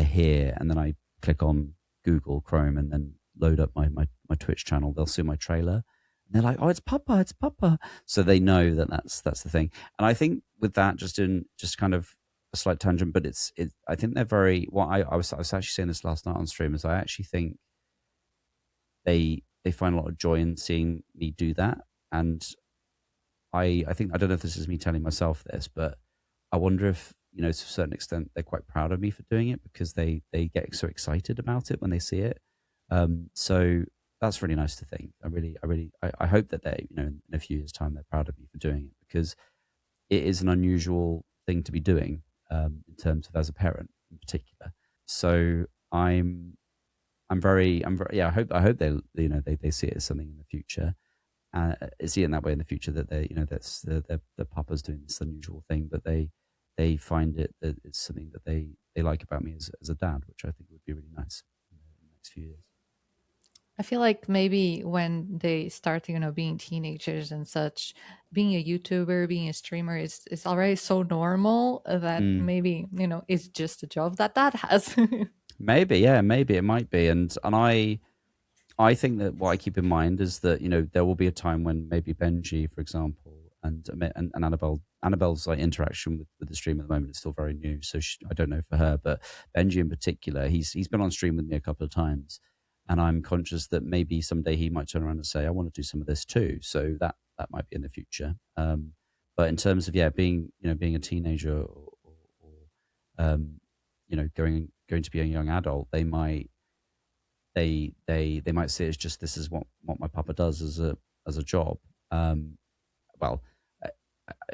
here, and then I click on Google Chrome and then load up my Twitch channel, they'll see my trailer. And they're like, "Oh, it's Papa, it's Papa!" So they know that that's the thing. And I think with that, just kind of a slight tangent, but I think they're very. Well, I was actually saying this last night on stream, is I actually think they find a lot of joy in seeing me do that. And I think, I don't know if this is me telling myself this, but I wonder if, to a certain extent, they're quite proud of me for doing it, because they get so excited about it when they see it. So that's really nice to think. I hope that they, in a few years' time, they're proud of me for doing it, because it is an unusual thing to be doing, in terms of as a parent in particular. So yeah. I hope they see it as something in the future, see it in that way in the future, that that's the papa's doing this unusual thing, but they find it that it's something that they like about me as a dad, which I think would be really nice in the next few years. I feel like maybe when they start, being teenagers and such, being a YouTuber, being a streamer is already so normal that Mm. maybe, it's just a job that has. Maybe, yeah, maybe it might be, and I think that what I keep in mind is that there will be a time when maybe Benji, for example, and Annabelle's like interaction with the stream at the moment is still very new, so I don't know for her, but Benji in particular, he's been on stream with me a couple of times, and I'm conscious that maybe someday he might turn around and say, "I want to do some of this too." So that might be in the future. But in terms of being a teenager, or going to be a young adult, they might see it as just, this is what my papa does as a job. Well, I,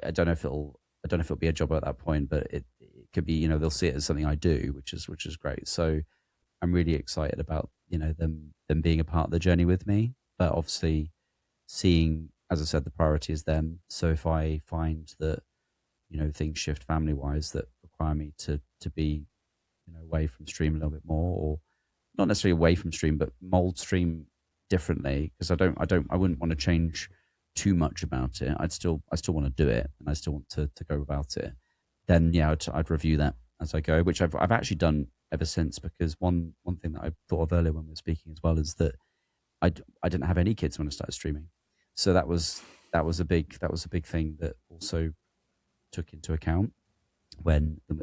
I don't know if it'll be a job at that point, but it could be, they'll see it as something I do, which is great. So I'm really excited about them being a part of the journey with me. But obviously, seeing, as I said, the priority is them. So if I find that things shift family wise that require me to be away from stream a little bit more, or not necessarily away from stream, but mold stream differently, because I wouldn't want to change too much about it. I still want to do it, and I still want to go about it. Then yeah, I'd review that as I go, which I've actually done ever since, because one thing that I thought of earlier when we were speaking as well is that I didn't have any kids when I started streaming, so that was a big thing that also took into account.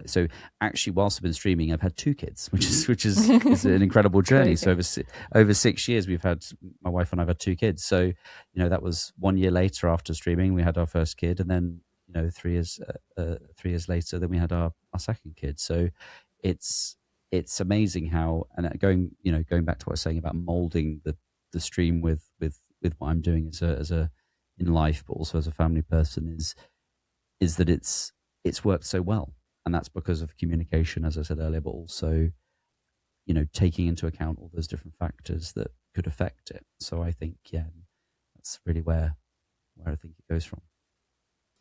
So actually, whilst I've been streaming, I've had two kids, which is an incredible journey. Crazy. So over 6 years, my wife and I've had two kids. So that was 1 year later after streaming, we had our first kid, and then 3 years later, then we had our second kid. So it's amazing how, and going back to what I was saying about molding the stream with what I'm doing as a in life, but also as a family person, is that it's worked so well, and that's because of communication, as I said earlier, but also taking into account all those different factors that could affect it. So I think, yeah, that's really where I think it goes from.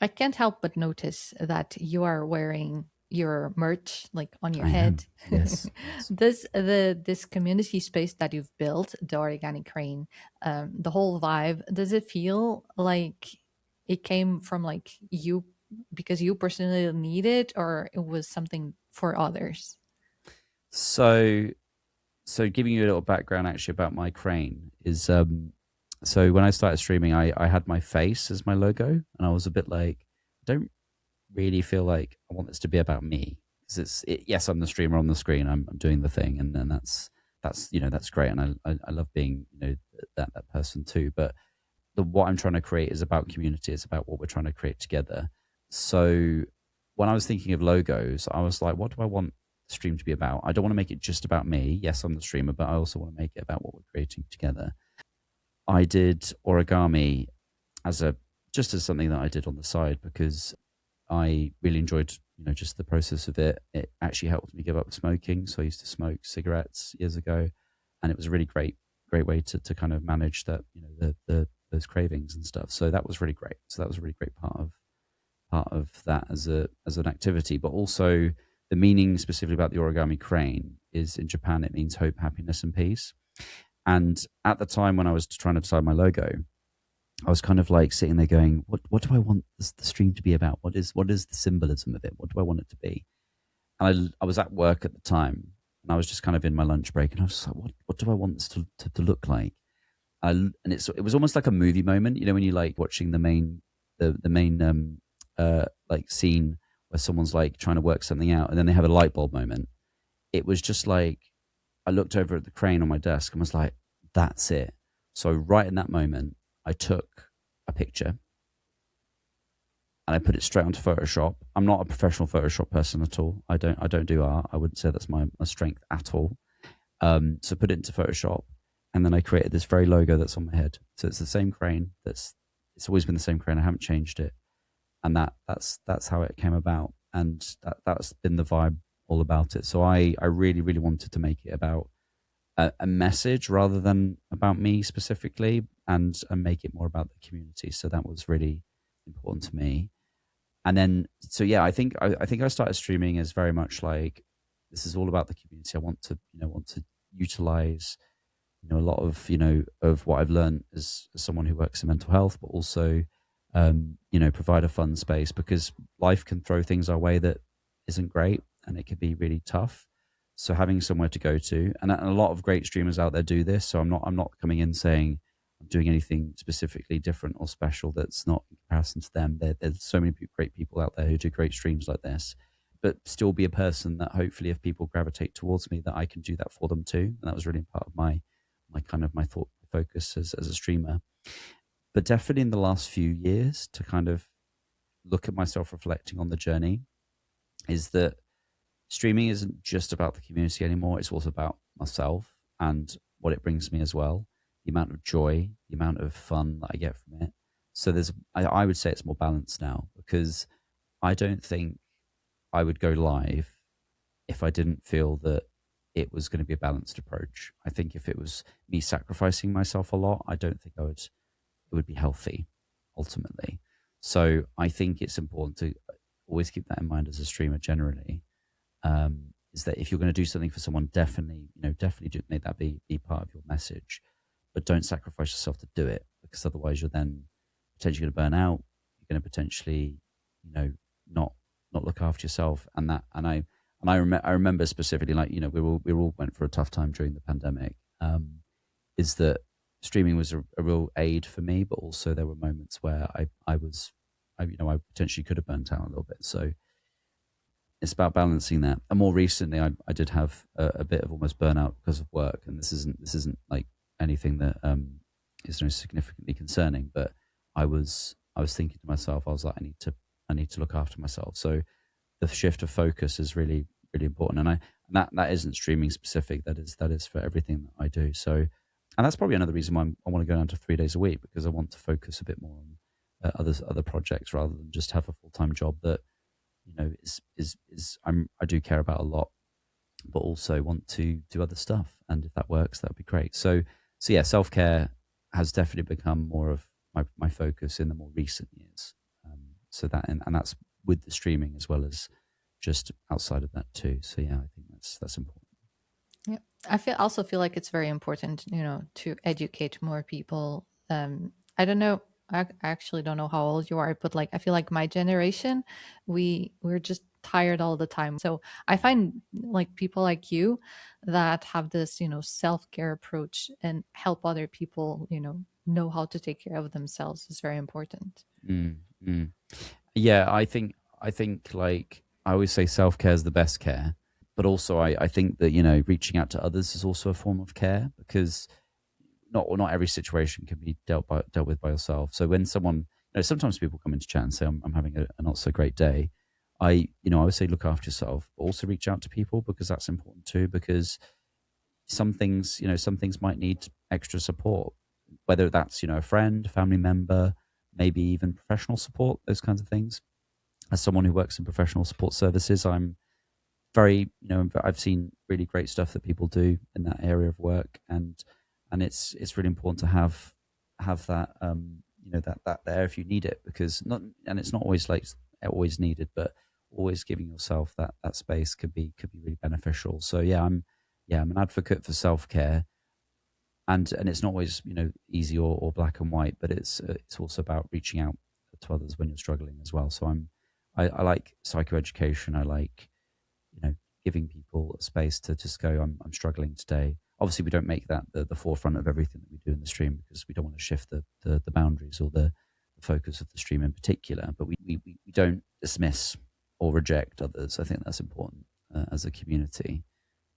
I can't help but notice that you are wearing your merch like on your I am, head. yes, yes. This community space that you've built, the Origami Crane, the whole vibe, does it feel like it came from like you because you personally need it, or it was something for others? So giving you a little background actually about my crane is, so when I started streaming, I had my face as my logo, and I was a bit like, I don't really feel like I want this to be about me, because yes, I'm the streamer on the screen, I'm doing the thing, and that's great, and I love being that person too. But what I'm trying to create is about community. It's about what we're trying to create together. So when I was thinking of logos, I was like, what do I want the stream to be about? I don't want to make it just about me. Yes, I'm the streamer, but I also want to make it about what we're creating together. I did origami just as something that I did on the side, because I really enjoyed just the process of it. It actually helped me give up smoking. So I used to smoke cigarettes years ago, and it was a really great way to kind of manage that, the those cravings and stuff. So that was really great. So that was a really great part of that as an activity. But also, the meaning specifically about the origami crane is, in Japan, it means hope, happiness, and peace. And at the time when I was trying to decide my logo, I was kind of like sitting there going, what do I want the stream to be about? What is the symbolism of it? What do I want it to be? And I was at work at the time, and I was just kind of in my lunch break, and I was just like, what do I want this to look like? And it was almost like a movie moment, when you like watching the main like scene where someone's like trying to work something out, and then they have a light bulb moment. It was just like I looked over at the crane on my desk and was like, that's it. So right in that moment, I took a picture and I put it straight onto Photoshop. I'm not a professional Photoshop person at all. I don't do art. I wouldn't say that's my strength at all. So put it into Photoshop, and then I created this very logo that's on my head. So it's the same crane. It's always been the same crane. I haven't changed it, and that's how it came about, and that's been the vibe all about it. So I really really wanted to make it about a message rather than about me specifically, and make it more about the community. So that was really important to me. And then so yeah, I think I started streaming as very much like this is all about the community. I want to utilize a lot of of what I've learned as someone who works in mental health, but also provide a fun space, because life can throw things our way that isn't great, and it can be really tough. So having somewhere to go to, and a lot of great streamers out there do this. So I'm not coming in saying I'm doing anything specifically different or special that's not in comparison to them. There's so many great people out there who do great streams like this, but still be a person that hopefully if people gravitate towards me, that I can do that for them too. And that was really part of my thought focus as a streamer. But definitely in the last few years, to kind of look at myself reflecting on the journey, is that streaming isn't just about the community anymore. It's also about myself and what it brings me as well. The amount of joy, the amount of fun that I get from it. So I would say it's more balanced now, because I don't think I would go live if I didn't feel that it was going to be a balanced approach. I think if it was me sacrificing myself a lot, I don't think it would be healthy ultimately. So I think it's important to always keep that in mind as a streamer generally. Is that if you're going to do something for someone, definitely do make that be part of your message, but don't sacrifice yourself to do it, because otherwise you're then potentially going to burn out. You're going to potentially, not look after yourself, I remember specifically, like we all went for a tough time during the pandemic. Is that streaming was a real aid for me, but also there were moments where I potentially could have burnt out a little bit. So it's about balancing that. And more recently, I did have a bit of almost burnout because of work, and this isn't like anything that is significantly concerning. But I was thinking to myself, I was like, I need to look after myself. So the shift of focus is really really important, and that isn't streaming specific. That is for everything that I do. So, and that's probably another reason why I want to go down to 3 days a week, because I want to focus a bit more on other projects rather than just have a full time job that I do care about a lot, but also want to do other stuff. And if that works, that'd be great. So yeah, self care has definitely become more of my focus in the more recent years. So that and that's with the streaming as well as just outside of that too. So yeah, I think that's important. Yeah, also feel like it's very important, to educate more people. I don't know. I actually don't know how old you are, but like I feel like my generation, we're just tired all the time. So I find like people like you that have this, self care approach and help other people, know how to take care of themselves is very important. Mm, mm. Yeah, I think like I always say, self care is the best care, but also I think that reaching out to others is also a form of care, because not every situation can be dealt with by yourself. So when someone, sometimes people come into chat and say I'm having a not so great day, I would say look after yourself, but also reach out to people, because that's important too. Because some things might need extra support, whether that's a friend, family member, maybe even professional support, those kinds of things. As someone who works in professional support services, I'm very, I've seen really great stuff that people do in that area of work, and it's really important to have that, that there if you need it, because not, and it's not always like always needed, but always giving yourself that space could be really beneficial. So yeah, I'm an advocate for self care, and it's not always easy or black and white, but it's also about reaching out to others when you're struggling as well. So I like psychoeducation. I like giving people a space to just go, I'm struggling today. Obviously, we don't make that the forefront of everything that we do in the stream, because we don't want to shift the boundaries or the focus of the stream in particular. But we don't dismiss or reject others. I think that's important as a community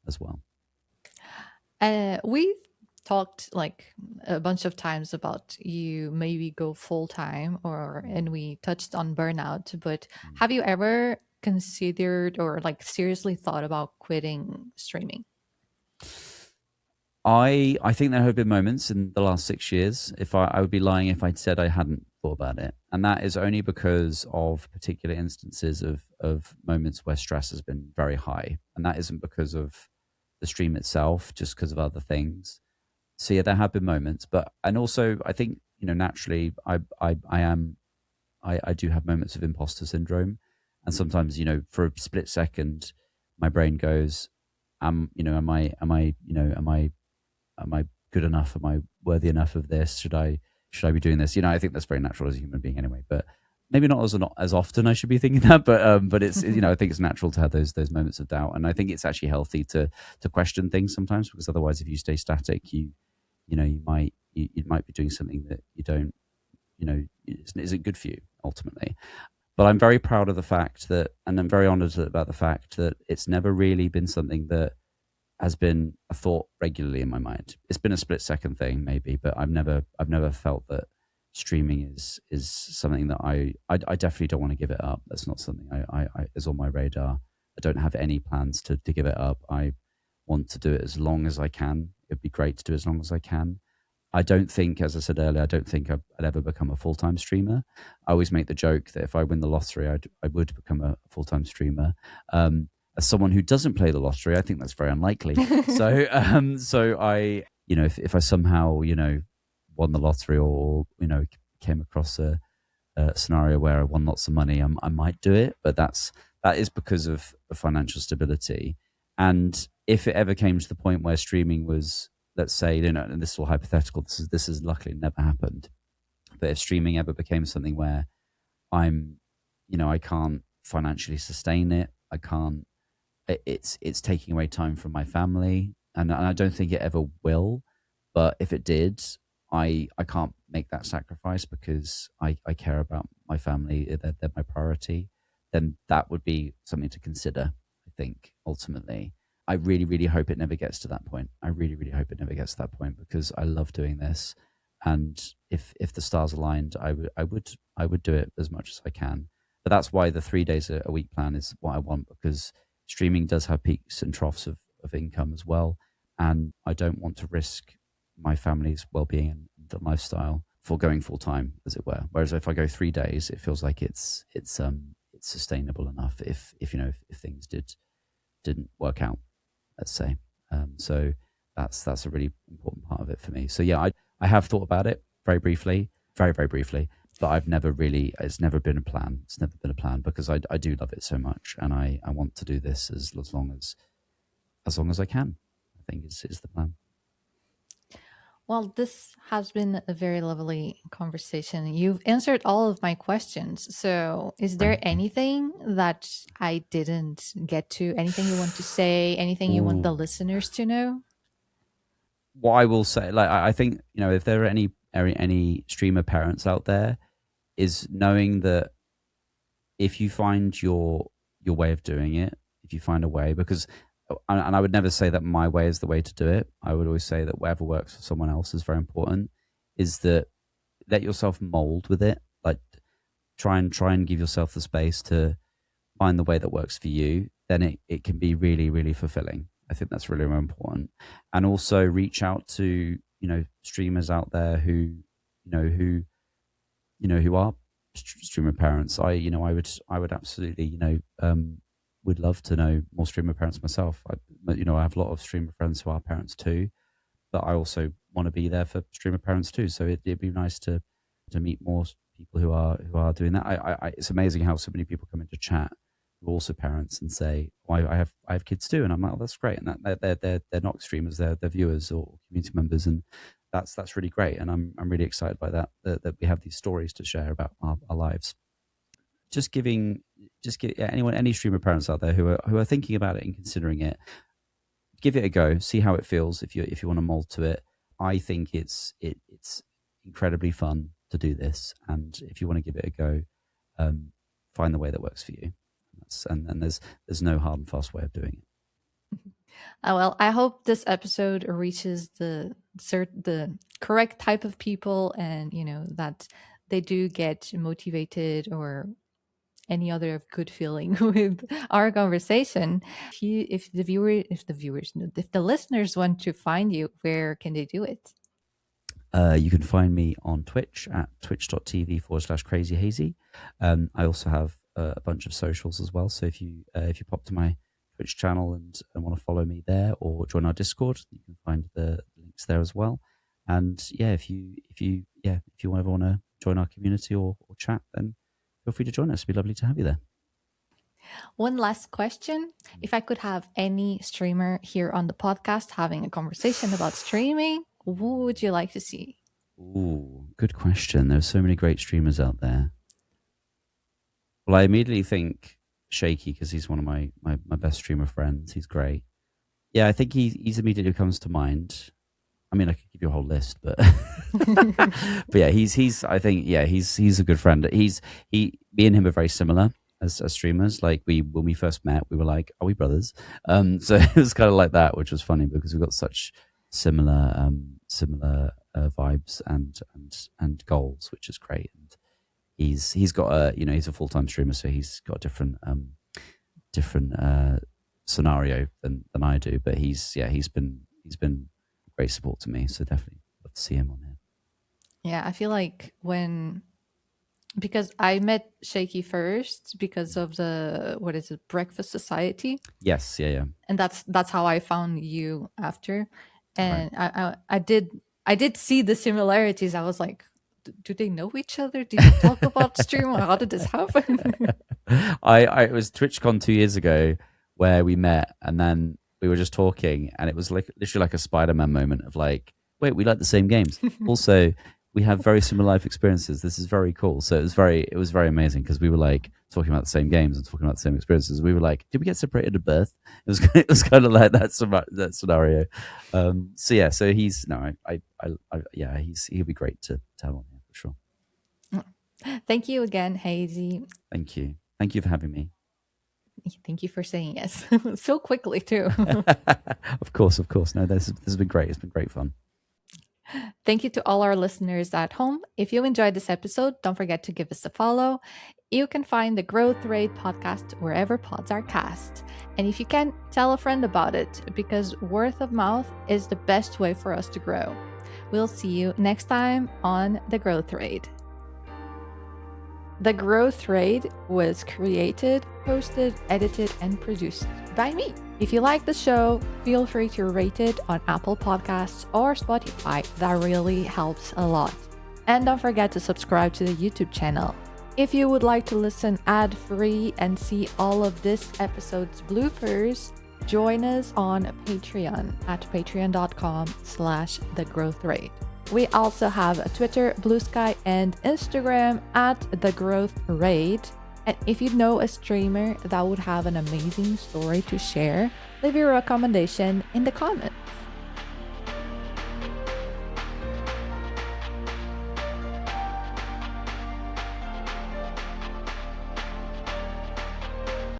as well. We've talked like a bunch of times about you maybe go full time, and we touched on burnout, but have you ever considered or like seriously thought about quitting streaming? I think there have been moments in the last 6 years. If I would be lying if I said I hadn't thought about it, and that is only because of particular instances of moments where stress has been very high, and that isn't because of the stream itself, just because of other things. So yeah, there have been moments, but and also I think naturally I do have moments of imposter syndrome, and sometimes for a split second my brain goes, am I good enough? Am I worthy enough of this? Should I be doing this? I think that's very natural as a human being anyway, but maybe not as often I should be thinking that, but it's I think it's natural to have those moments of doubt, and I think it's actually healthy to question things sometimes, because otherwise if you stay static, you might be doing something that you don't isn't good for you ultimately. But I'm very proud of the fact that, and I'm very honored about the fact that it's never really been something that has been a thought regularly in my mind. It's been a split second thing maybe, but I've never felt that streaming is something that I definitely don't want to give it up. That's not something I is on my radar. I don't have any plans to give it up. I want to do it as long as I can. It'd be great to do as long as I can. I don't think, as I said earlier, I don't think I'd ever become a full-time streamer. I always make the joke that if I win the lottery, I would become a full-time streamer. As someone who doesn't play the lottery, I think that's very unlikely. So I, if I somehow, won the lottery, or came across a scenario where I won lots of money, I might do it. But that is because of financial stability. And if it ever came to the point where streaming was, let's say, and this is all hypothetical, this is luckily never happened, but if streaming ever became something where I can't financially sustain it, I can't, it's taking away time from my family, and I don't think it ever will. But if it did, I can't make that sacrifice, because I care about my family. They're my priority. Then that would be something to consider, I think, ultimately. I really, really hope it never gets to that point. I really, really hope it never gets to that point, because I love doing this. And if the stars aligned, I would do it as much as I can. But that's why the 3 days a week plan is what I want, because streaming does have peaks and troughs of income as well. And I don't want to risk my family's well-being and the lifestyle for going full time, as it were. Whereas if I go 3 days, it feels like it's sustainable enough if things didn't work out, let's say. So that's a really important part of it for me. So yeah, I have thought about it very briefly, very, very briefly, but it's never been a plan. It's never been a plan, because I do love it so much, and I want to do this as long as I can, I think is the plan. Well, this has been a very lovely conversation. You've answered all of my questions. So, is there anything that I didn't get to? Anything you want to say? Anything you want the Ooh. listeners to know? What I will say, like, I think, if there are any streamer parents out there, is knowing that if you find your way of doing it, if you find a way, because, and I would never say that my way is the way to do it. I would always say that whatever works for someone else is very important. Is that let yourself mold with it, like try and give yourself the space to find the way that works for you. Then it can be really, really fulfilling. I think that's really, really important. And also reach out to streamers out there who are streamer parents. I would absolutely would love to know more streamer parents myself. I have a lot of streamer friends who are parents too, but I also want to be there for streamer parents too. So it'd be nice to meet more people who are doing that. It's amazing how so many people come into chat who are also parents and say, oh, I have kids too, and I'm like, oh, that's great, and that they're not streamers, they're viewers or community members, and that's really great, and I'm really excited by that we have these stories to share about our lives. Just give any streamer parents out there who are thinking about it and considering it, give it a go, see how it feels. If you want to mold to it, I think it's incredibly fun to do this, and if you want to give it a go, find the way that works for you. And there's no hard and fast way of doing it. Well, I hope this episode reaches the correct type of people, and that they do get motivated or any other good feeling with our conversation. If the listeners want to find you, where can they do it? You can find me on Twitch at twitch.tv/KrazeyHazey. I also have a bunch of socials as well. So if you pop to my Twitch channel and want to follow me there or join our Discord, you can find the links there as well. And yeah, if you ever want to join our community or chat, then feel free to join us. It'd be lovely to have you there. One last question. If I could have any streamer here on the podcast having a conversation about streaming, who would you like to see? Ooh, good question. There's so many great streamers out there. Well, I immediately think Shaky, because he's one of my best streamer friends. He's great. Yeah, I think he's immediately comes to mind. I mean, I could give you a whole list, but but yeah, he's I think he's a good friend. Me and him are very similar as streamers. Like when we first met, we were like, are we brothers? So it was kind of like that, which was funny because we got such similar vibes and goals, which is great. And he's got he's a full-time streamer, so he's got a different scenario than I do. But he's been great support to me, so definitely love to see him on here. Yeah, I feel like because I met Shaky first because of the Breakfast Society. Yes, yeah. And that's how I found you after. And right. I did see the similarities. I was like, do they know each other? Did you talk about stream? How did this happen? It was TwitchCon 2 years ago where we met, and then we were just talking, and it was like literally like a Spider-Man moment of like, wait, we like the same games. Also, we have very similar life experiences. This is very cool. So it was very amazing because we were like talking about the same games and talking about the same experiences. We were like, did we get separated at birth? It was kind of like that scenario. So he'll be great to have on here for sure. Thank you again, Hazey. Thank you for having me. Thank you for saying yes so quickly too. Of course. No, this has been great. It's been great fun. Thank you to all our listeners at home. If you enjoyed this episode, don't forget to give us a follow. You can find the Growth Rate podcast wherever pods are cast. And if you can, tell a friend about it, because word of mouth is the best way for us to grow. We'll see you next time on The Growth Rate. The Growth Rate was created, posted, edited, and produced by me. If you like the show, feel free to rate it on Apple Podcasts or Spotify. That really helps a lot. And don't forget to subscribe to the YouTube channel. If you would like to listen ad-free and see all of this episode's bloopers, join us on Patreon at patreon.com/thegrowthrate. We also have a Twitter, Blue Sky, and Instagram at The Growth Rate. And if you know a streamer that would have an amazing story to share, leave your recommendation in the comments.